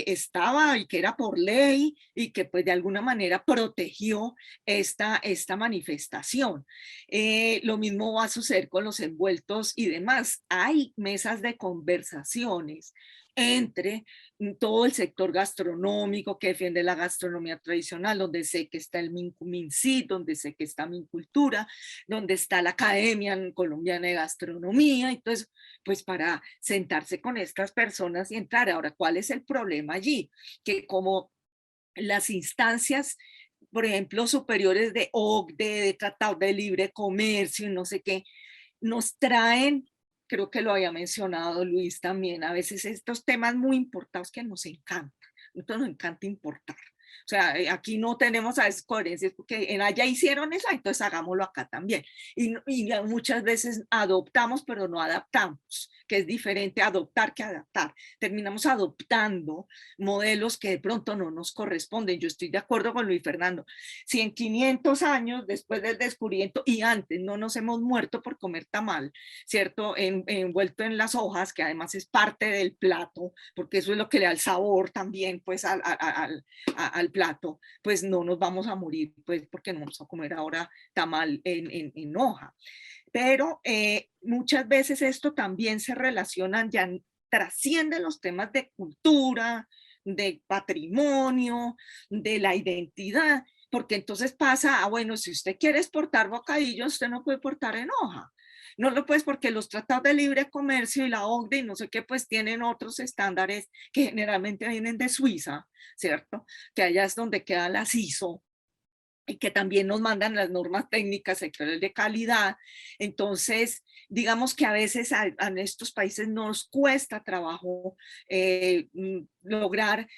Speaker 3: estaba y que era por ley y que pues de alguna manera protegió esta manifestación. Lo mismo va a suceder con los envueltos y demás. Hay mesas de conversaciones entre todo el sector gastronómico que defiende la gastronomía tradicional, donde sé que está el MINCIT, donde sé que está MINCULTURA, donde está la Academia Colombiana de Gastronomía. Entonces, pues para sentarse con estas personas y entrar. Ahora, ¿cuál es el problema allí? Que como las instancias, por ejemplo, superiores de OCDE, de Tratado de Libre Comercio y no sé qué, nos traen, creo que lo había mencionado Luis también, a veces estos temas muy importados que nos encantan, nos encanta importar. O sea, aquí no tenemos a veces coherencias porque en allá hicieron eso, entonces hagámoslo acá también. Y muchas veces adoptamos, pero no adaptamos, que es diferente adoptar que adaptar. Terminamos adoptando modelos que de pronto no nos corresponden. Yo estoy de acuerdo con Luis Fernando. Si en 500 años después del descubrimiento y antes no nos hemos muerto por comer tamal, ¿cierto? Envuelto en las hojas, que además es parte del plato, porque eso es lo que le da el sabor también, pues, al plato, pues no nos vamos a morir, pues porque no vamos a comer ahora tamal en hoja. Pero muchas veces esto también se relaciona, ya trasciende los temas de cultura, de patrimonio, de la identidad, porque entonces pasa, bueno, si usted quiere exportar bocadillos, usted no puede exportar en hoja. No lo puedes porque los tratados de libre comercio y la OCDE y no sé qué, pues tienen otros estándares que generalmente vienen de Suiza, ¿cierto? Que allá es donde quedan las ISO y que también nos mandan las normas técnicas sectoriales de calidad. Entonces, digamos que a veces a estos países nos cuesta trabajo lograr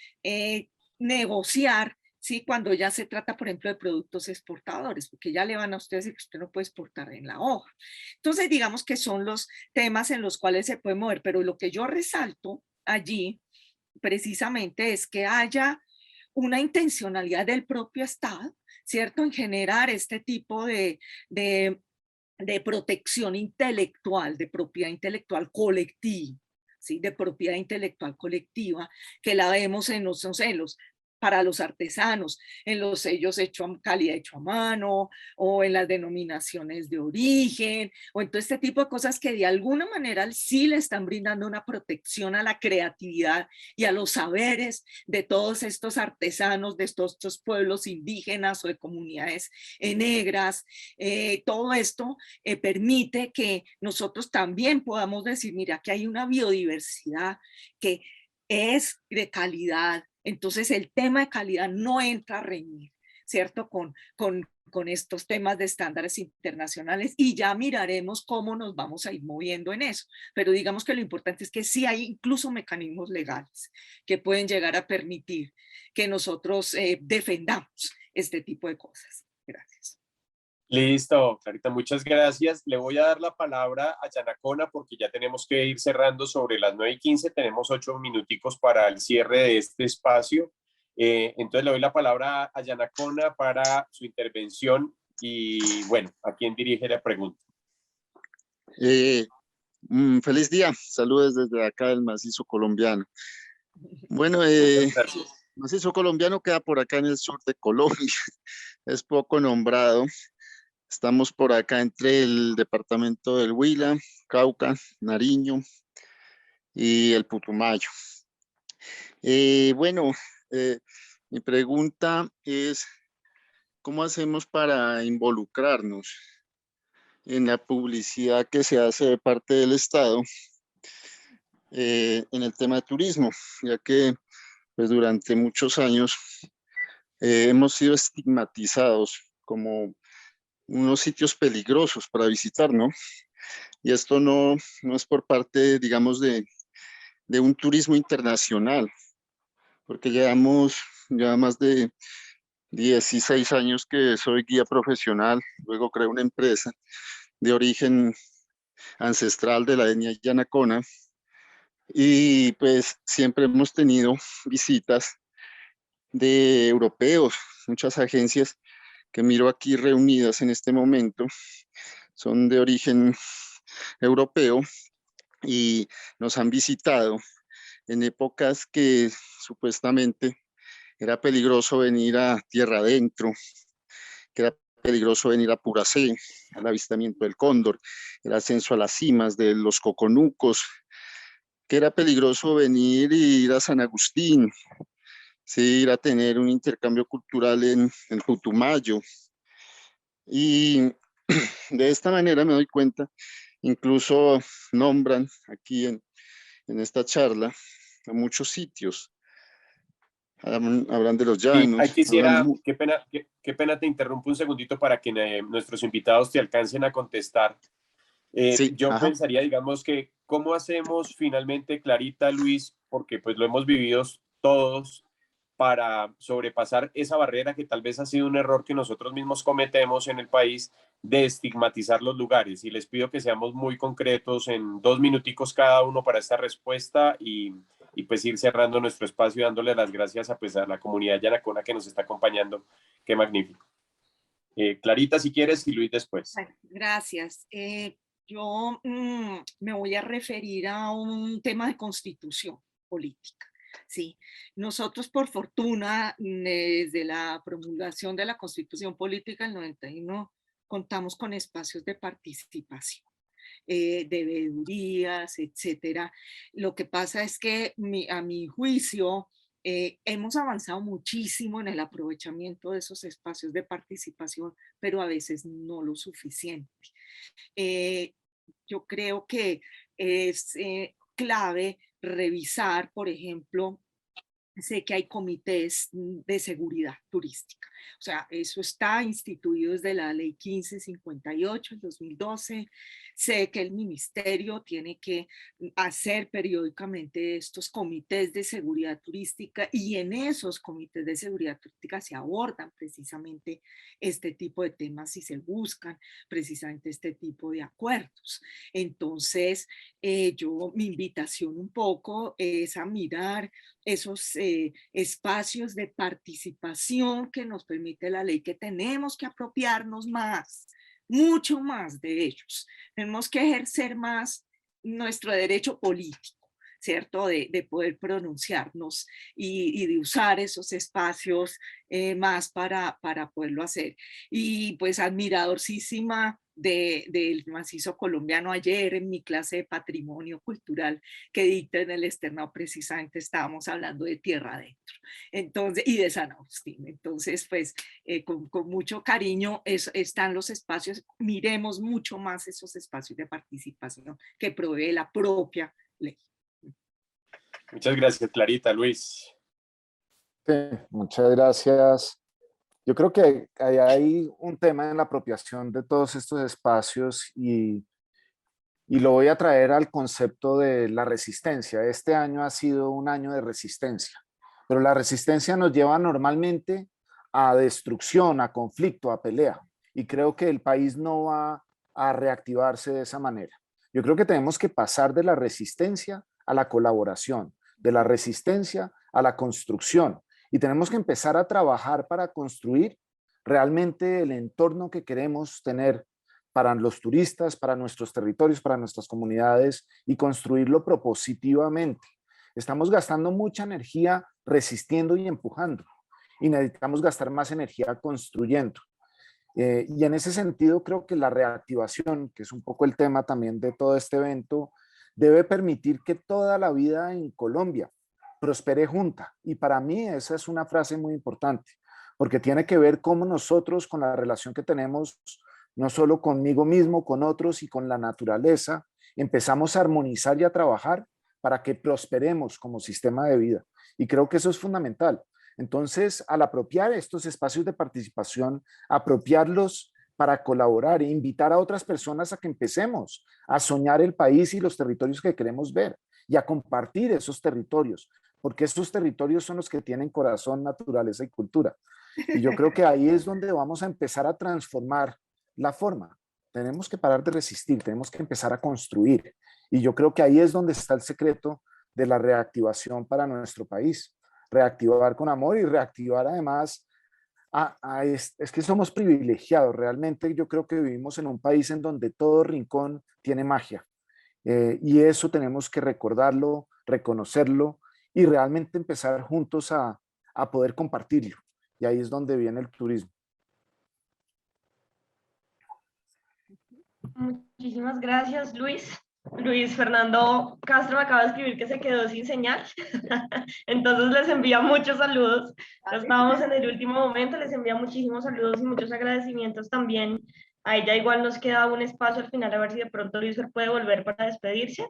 Speaker 3: negociar, ¿sí? Cuando ya se trata, por ejemplo, de productos exportadores, porque ya le van a ustedes decir que usted no puede exportar en la hoja. Entonces, digamos que son los temas en los cuales se puede mover, pero lo que yo resalto allí precisamente es que haya una intencionalidad del propio Estado, ¿cierto? En generar este tipo de protección intelectual, de propiedad intelectual colectiva, ¿sí? De propiedad intelectual colectiva, que la vemos en los, no sé, para los artesanos, en los sellos calidad hecho a mano, o en las denominaciones de origen, o en todo este tipo de cosas que de alguna manera sí le están brindando una protección a la creatividad y a los saberes de todos estos artesanos, de estos pueblos indígenas o de comunidades negras. Todo esto permite que nosotros también podamos decir, mira, que hay una biodiversidad que es de calidad. Entonces el tema de calidad no entra a reñir, ¿cierto? Con estos temas de estándares internacionales, y ya miraremos cómo nos vamos a ir moviendo en eso. Pero digamos que lo importante es que sí hay incluso mecanismos legales que pueden llegar a permitir que nosotros defendamos este tipo de cosas. Gracias.
Speaker 2: Listo, Clarita, muchas gracias. Le voy a dar la palabra a Yanacona porque ya tenemos que ir cerrando sobre las 9:15. Tenemos 8 minuticos para el cierre de este espacio. Entonces le doy la palabra a Yanacona para su intervención y bueno, ¿a quién dirige la pregunta?
Speaker 6: Feliz día, saludos desde acá del macizo colombiano. Bueno,
Speaker 2: Gracias.
Speaker 6: macizo colombiano queda por acá en el sur de Colombia, es poco nombrado. Estamos por acá entre el departamento del Huila, Cauca, Nariño y el Putumayo. Bueno, mi pregunta es, ¿cómo hacemos para involucrarnos en la publicidad que se hace de parte del Estado en el tema de turismo? Ya que pues, durante muchos años hemos sido estigmatizados como unos sitios peligrosos para visitar, ¿no? Y esto no es por parte, digamos, de un turismo internacional, porque llevamos ya más de 16 años que soy guía profesional, luego creé una empresa de origen ancestral de la etnia Yanacona, y pues siempre hemos tenido visitas de europeos, muchas agencias que miro aquí reunidas en este momento son de origen europeo y nos han visitado en épocas que supuestamente era peligroso venir a tierra adentro, que era peligroso venir a Puracé, al avistamiento del cóndor, el ascenso a las cimas de los coconucos, que era peligroso venir y ir a San Agustín, sí, ir a tener un intercambio cultural en Putumayo. Y de esta manera me doy cuenta, incluso nombran aquí en esta charla a muchos sitios. Hablan de los
Speaker 2: Y
Speaker 6: llanos,
Speaker 2: ahí quisiera, qué pena te interrumpo un segundito para que nuestros invitados te alcancen a contestar.
Speaker 6: sí,
Speaker 2: Yo
Speaker 6: ajá.
Speaker 2: pensaría, digamos que, ¿cómo hacemos finalmente, Clarita, Luis? Porque pues lo hemos vivido todos para sobrepasar esa barrera que tal vez ha sido un error que nosotros mismos cometemos en el país de estigmatizar los lugares. Y les pido que seamos muy concretos en 2 minuticos cada uno para esta respuesta y pues ir cerrando nuestro espacio dándole las gracias a, pues, a la comunidad yanacona que nos está acompañando. Qué magnífico. Clarita, si quieres, y Luis después.
Speaker 3: Bueno, gracias. Yo me voy a referir a un tema de constitución política. Sí, nosotros por fortuna, desde la promulgación de la Constitución Política del 91, contamos con espacios de participación, de veedurías, etcétera. Lo que pasa es que a mi juicio hemos avanzado muchísimo en el aprovechamiento de esos espacios de participación, pero a veces no lo suficiente. Yo creo que es clave revisar, por ejemplo, sé que hay comités de seguridad turística. O sea, eso está instituido desde la ley 1558 del 2012. Sé que el ministerio tiene que hacer periódicamente estos comités de seguridad turística y en esos comités de seguridad turística se abordan precisamente este tipo de temas y se buscan precisamente este tipo de acuerdos. Entonces, mi invitación un poco es a mirar esos espacios de participación que nos permite la ley, que tenemos que apropiarnos más, mucho más de ellos. Tenemos que ejercer más nuestro derecho político, ¿cierto? De poder pronunciarnos y de usar esos espacios más para poderlo hacer. Y pues admiradorcísima del macizo colombiano. Ayer en mi clase de patrimonio cultural que dicta en el externado precisamente estábamos hablando de tierra adentro, entonces, y de San Agustín. Entonces, pues con mucho cariño están los espacios, miremos mucho más esos espacios de participación que provee la propia ley.
Speaker 2: Muchas gracias, Clarita. Luis.
Speaker 4: Sí, muchas gracias. Yo creo que hay un tema en la apropiación de todos estos espacios y lo voy a traer al concepto de la resistencia. Este año ha sido un año de resistencia, pero la resistencia nos lleva normalmente a destrucción, a conflicto, a pelea. Y creo que el país no va a reactivarse de esa manera. Yo creo que tenemos que pasar de la resistencia a la colaboración, de la resistencia a la construcción. Y tenemos que empezar a trabajar para construir realmente el entorno que queremos tener para los turistas, para nuestros territorios, para nuestras comunidades y construirlo propositivamente. Estamos gastando mucha energía resistiendo y empujando y necesitamos gastar más energía construyendo. Y en ese sentido creo que la reactivación, que es un poco el tema también de todo este evento, debe permitir que toda la vida en Colombia prospere junta. Y para mí esa es una frase muy importante, porque tiene que ver cómo nosotros con la relación que tenemos, no solo conmigo mismo, con otros y con la naturaleza, empezamos a armonizar y a trabajar para que prosperemos como sistema de vida. Y creo que eso es fundamental. Entonces, al apropiar estos espacios de participación, apropiarlos para colaborar e invitar a otras personas a que empecemos a soñar el país y los territorios que queremos ver y a compartir esos territorios, porque esos territorios son los que tienen corazón, naturaleza y cultura. Y yo creo que ahí es donde vamos a empezar a transformar la forma. Tenemos que parar de resistir, tenemos que empezar a construir. Y yo creo que ahí es donde está el secreto de la reactivación para nuestro país. Reactivar con amor y reactivar además, es que somos privilegiados. Realmente yo creo que vivimos en un país en donde todo rincón tiene magia. Y eso tenemos que recordarlo, reconocerlo y realmente empezar juntos a poder compartirlo. Y ahí es donde viene el turismo.
Speaker 1: Muchísimas gracias, Luis. Luis Fernando Castro me acaba de escribir que se quedó sin señal. Entonces les envía muchos saludos. Ya estábamos en el último momento, les envía muchísimos saludos y muchos agradecimientos también. A ella igual nos queda un espacio al final, a ver si de pronto Luis puede volver para despedirse.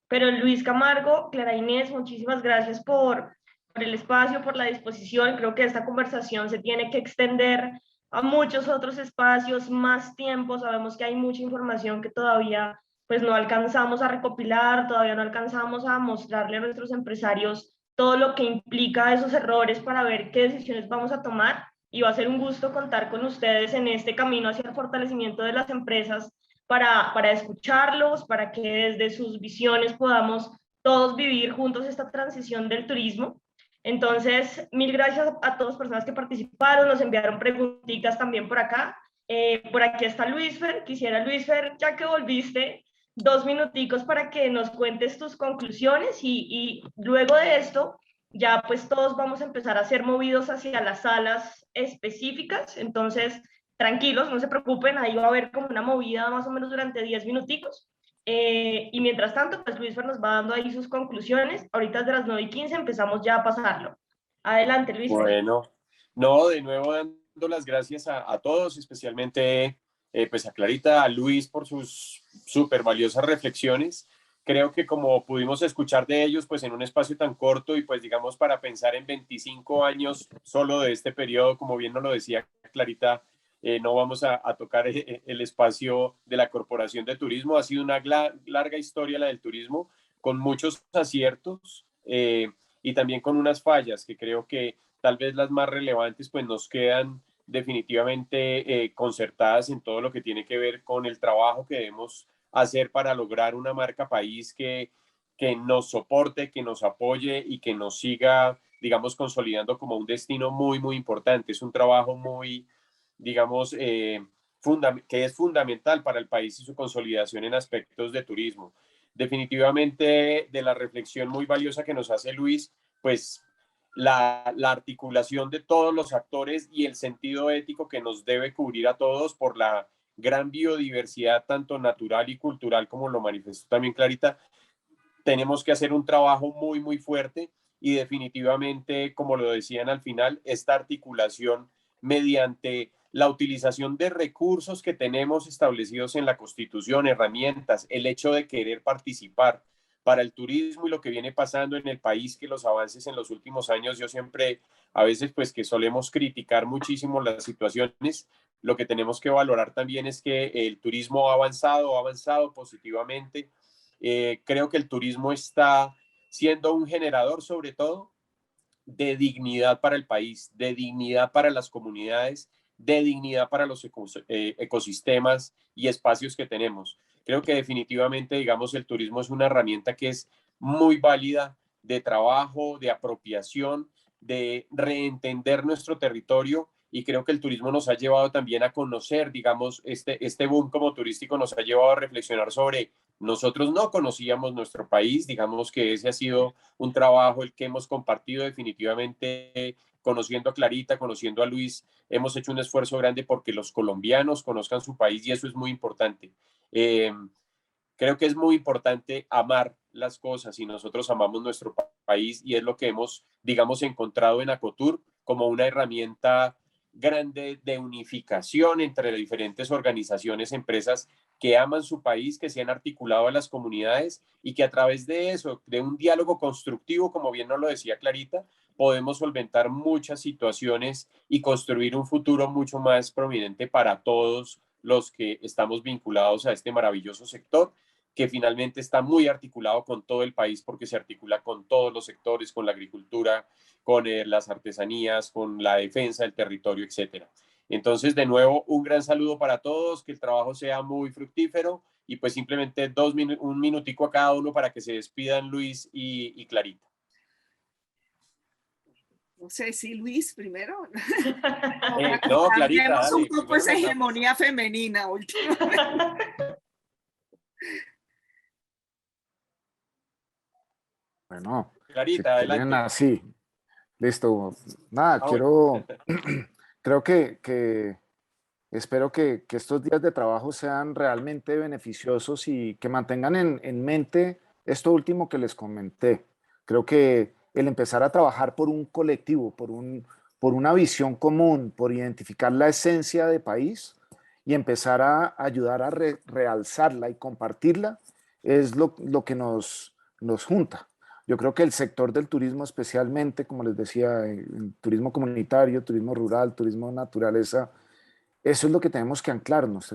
Speaker 1: Pero Luis Camargo, Clara Inés, muchísimas gracias por el espacio, por la disposición. Creo que esta conversación se tiene que extender a muchos otros espacios, más tiempo. Sabemos que hay mucha información que todavía pues no alcanzamos a recopilar, todavía no alcanzamos a mostrarle a nuestros empresarios todo lo que implica esos errores para ver qué decisiones vamos a tomar. Y va a ser un gusto contar con ustedes en este camino hacia el fortalecimiento de las empresas para escucharlos, para que desde sus visiones podamos todos vivir juntos esta transición del turismo. Entonces, mil gracias a todas las personas que participaron, nos enviaron preguntitas también por acá. Por aquí está Luisfer. Quisiera, Luisfer, ya que volviste, 2 minuticos para que nos cuentes tus conclusiones y luego de esto, ya pues todos vamos a empezar a ser movidos hacia las salas específicas. Entonces, tranquilos, no se preocupen, ahí va a haber como una movida más o menos durante 10 minuticos. Y mientras tanto, pues Luis nos va dando ahí sus conclusiones. Ahorita de las 9:15 empezamos ya a pasarlo. Adelante, Luis.
Speaker 2: Bueno, no, de nuevo dando las gracias a todos, especialmente pues a Clarita, a Luis por sus súper valiosas reflexiones. Creo que como pudimos escuchar de ellos, pues en un espacio tan corto y pues digamos para pensar en 25 años solo de este periodo, como bien nos lo decía Clarita, no vamos a tocar el espacio de la Corporación de Turismo. Ha sido una larga historia la del turismo, con muchos aciertos y también con unas fallas que creo que tal vez las más relevantes pues nos quedan definitivamente concertadas en todo lo que tiene que ver con el trabajo que debemos hacer para lograr una marca país que nos soporte, que nos apoye y que nos siga, digamos, consolidando como un destino muy, muy importante. Es un trabajo muy, digamos, que es fundamental para el país y su consolidación en aspectos de turismo. Definitivamente, de la reflexión muy valiosa que nos hace Luis, pues la articulación de todos los actores y el sentido ético que nos debe cubrir a todos por la gran biodiversidad, tanto natural y cultural, como lo manifestó también Clarita. Tenemos que hacer un trabajo muy, muy fuerte y definitivamente, como lo decían al final, esta articulación mediante la utilización de recursos que tenemos establecidos en la Constitución, herramientas, el hecho de querer participar para el turismo y lo que viene pasando en el país, que los avances en los últimos años, yo siempre, a veces pues que solemos criticar muchísimo las situaciones, lo que tenemos que valorar también es que el turismo ha avanzado positivamente. Creo que el turismo está siendo un generador sobre todo de dignidad para el país, de dignidad para las comunidades, de dignidad para los ecosistemas y espacios que tenemos. Creo que definitivamente, digamos, el turismo es una herramienta que es muy válida de trabajo, de apropiación, de reentender nuestro territorio y creo que el turismo nos ha llevado también a conocer, digamos, este boom como turístico nos ha llevado a reflexionar sobre nosotros no conocíamos nuestro país, digamos que ese ha sido un trabajo el que hemos compartido definitivamente, conociendo a Clarita, conociendo a Luis, hemos hecho un esfuerzo grande porque los colombianos conozcan su país y eso es muy importante. Creo que es muy importante amar las cosas y nosotros amamos nuestro país y es lo que hemos, digamos, encontrado en Acotur como una herramienta grande de unificación entre diferentes organizaciones, empresas que aman su país, que se han articulado a las comunidades y que a través de eso, de un diálogo constructivo, como bien nos lo decía Clarita, podemos solventar muchas situaciones y construir un futuro mucho más prominente para todos los que estamos vinculados a este maravilloso sector que finalmente está muy articulado con todo el país porque se articula con todos los sectores, con la agricultura, con las artesanías, con la defensa del territorio, etcétera. Entonces, de nuevo, un gran saludo para todos, que el trabajo sea muy fructífero y pues simplemente un minutico a cada uno para que se despidan Luis y Clarita.
Speaker 3: No sé si Luis primero.
Speaker 2: No, Clarita,
Speaker 3: Cambiemos
Speaker 2: dale,
Speaker 3: un poco esa hegemonía femenina últimamente.
Speaker 4: Bueno,
Speaker 2: Clarita,
Speaker 4: si quieren
Speaker 2: adelante.
Speaker 4: así, listo. Nada,
Speaker 2: Bueno.
Speaker 4: creo que espero que estos días de trabajo sean realmente beneficiosos y que mantengan en mente esto último que les comenté. Creo que el empezar a trabajar por un colectivo, por una visión común, por identificar la esencia de país y empezar a ayudar a realzarla y compartirla es lo que nos junta. Yo creo que el sector del turismo, especialmente, como les decía, el turismo comunitario, turismo rural, turismo de naturaleza, eso es lo que tenemos que anclarnos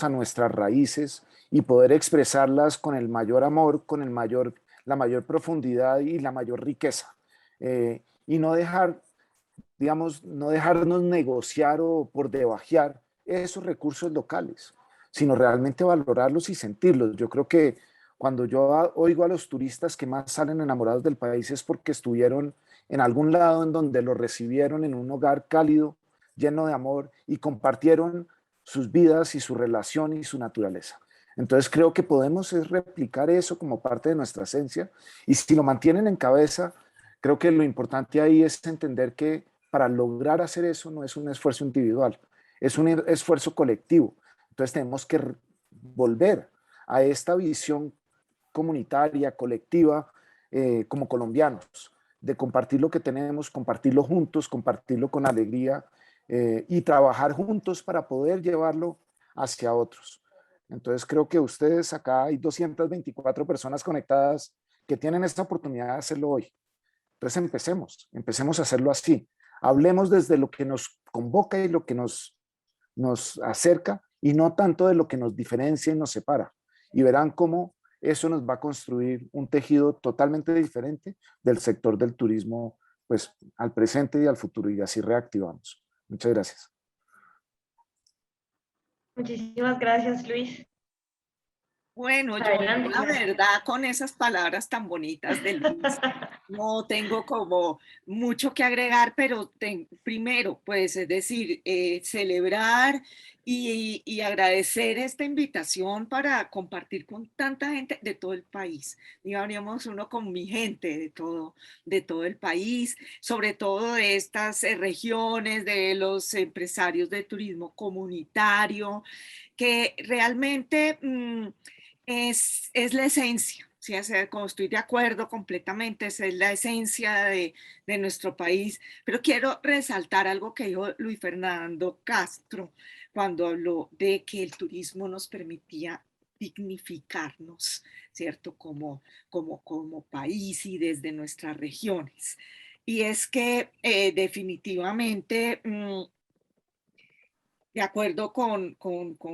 Speaker 4: a nuestras raíces y poder expresarlas con el mayor amor, con la mayor profundidad y la mayor riqueza. Y no dejar, digamos, no dejarnos negociar o por debajear esos recursos locales, sino realmente valorarlos y sentirlos. Yo creo que cuando yo oigo a los turistas que más salen enamorados del país es porque estuvieron en algún lado en donde los recibieron en un hogar cálido, lleno de amor y compartieron sus vidas y su relación y su naturaleza. Entonces creo que podemos replicar eso como parte de nuestra esencia y si lo mantienen en cabeza, creo que lo importante ahí es entender que para lograr hacer eso no es un esfuerzo individual, es un esfuerzo colectivo. Entonces tenemos que volver a esta visión comunitaria, colectiva, como colombianos, de compartir lo que tenemos, compartirlo juntos, compartirlo con alegría y trabajar juntos para poder llevarlo hacia otros. Entonces creo que ustedes acá hay 224 personas conectadas que tienen esta oportunidad de hacerlo hoy. Entonces empecemos a hacerlo así. Hablemos desde lo que nos convoca y lo que nos nos acerca y no tanto de lo que nos diferencia y nos separa. Y verán cómo eso nos va a construir un tejido totalmente diferente del sector del turismo, pues al presente y al futuro, y así reactivamos. Muchas gracias.
Speaker 1: Muchísimas gracias, Luis.
Speaker 3: Bueno, yo
Speaker 1: Adelante.
Speaker 3: la verdad con esas palabras tan bonitas de Luis, no tengo como mucho que agregar, pero primero, pues es decir, celebrar y agradecer esta invitación para compartir con tanta gente de todo el país. Digamos, uno con mi gente de todo el país, sobre todo de estas regiones, de los empresarios de turismo comunitario, que realmente es la esencia. Sí, como estoy de acuerdo completamente, esa es la esencia de nuestro país, pero quiero resaltar algo que dijo Luis Fernando Castro cuando habló de que el turismo nos permitía dignificarnos, ¿cierto? Como país y desde nuestras regiones. Y es que definitivamente, de acuerdo con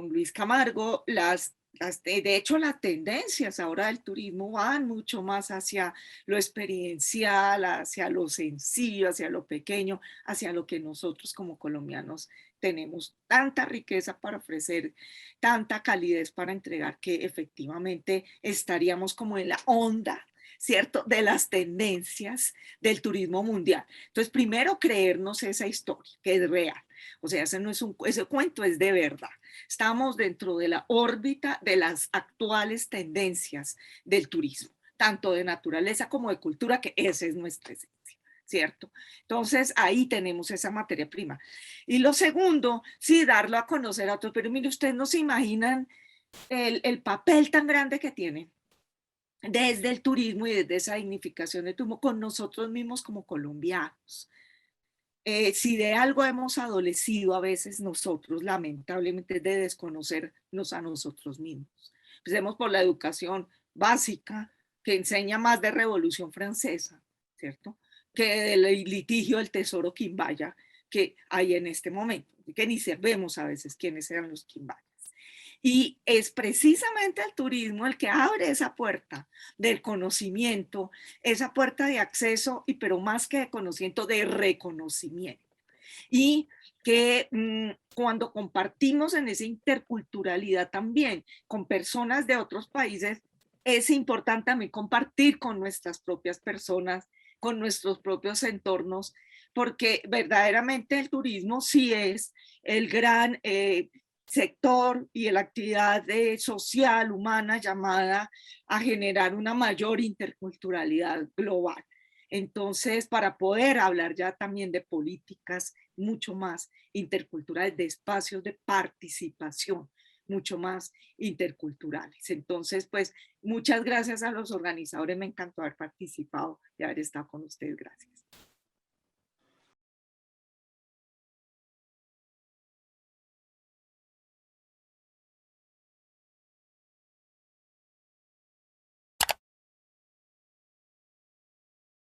Speaker 3: Luis Camargo, de hecho, las tendencias ahora del turismo van mucho más hacia lo experiencial, hacia lo sencillo, hacia lo pequeño, hacia lo que nosotros como colombianos tenemos tanta riqueza para ofrecer, tanta calidez para entregar, que efectivamente estaríamos como en la onda, ¿cierto?, de las tendencias del turismo mundial. Entonces, primero creernos esa historia, que es real. O sea, ese cuento es de verdad. Estamos dentro de la órbita de las actuales tendencias del turismo, tanto de naturaleza como de cultura, que esa es nuestra esencia, ¿cierto? Entonces, ahí tenemos esa materia prima. Y lo segundo, sí, darlo a conocer a otros. Pero mire, ustedes no se imaginan el papel tan grande que tiene desde el turismo y desde esa dignificación del turismo con nosotros mismos como colombianos. Si de algo hemos adolecido a veces nosotros, lamentablemente, es de desconocernos a nosotros mismos. Empecemos por la educación básica, que enseña más de Revolución Francesa, ¿cierto?, que del litigio del tesoro Quimbaya que hay en este momento, que ni sabemos a veces quiénes eran los Quimbayas. Y es precisamente el turismo el que abre esa puerta del conocimiento, esa puerta de acceso, y pero más que de conocimiento, de reconocimiento. Y que cuando compartimos en esa interculturalidad también con personas de otros países, es importante también compartir con nuestras propias personas, con nuestros propios entornos, porque verdaderamente el turismo sí es el gran sector y la actividad social, humana, llamada a generar una mayor interculturalidad global. Entonces, para poder hablar ya también de políticas mucho más interculturales, de espacios de participación mucho más interculturales. Entonces, pues, muchas gracias a los organizadores, me encantó haber participado y haber estado con ustedes. Gracias.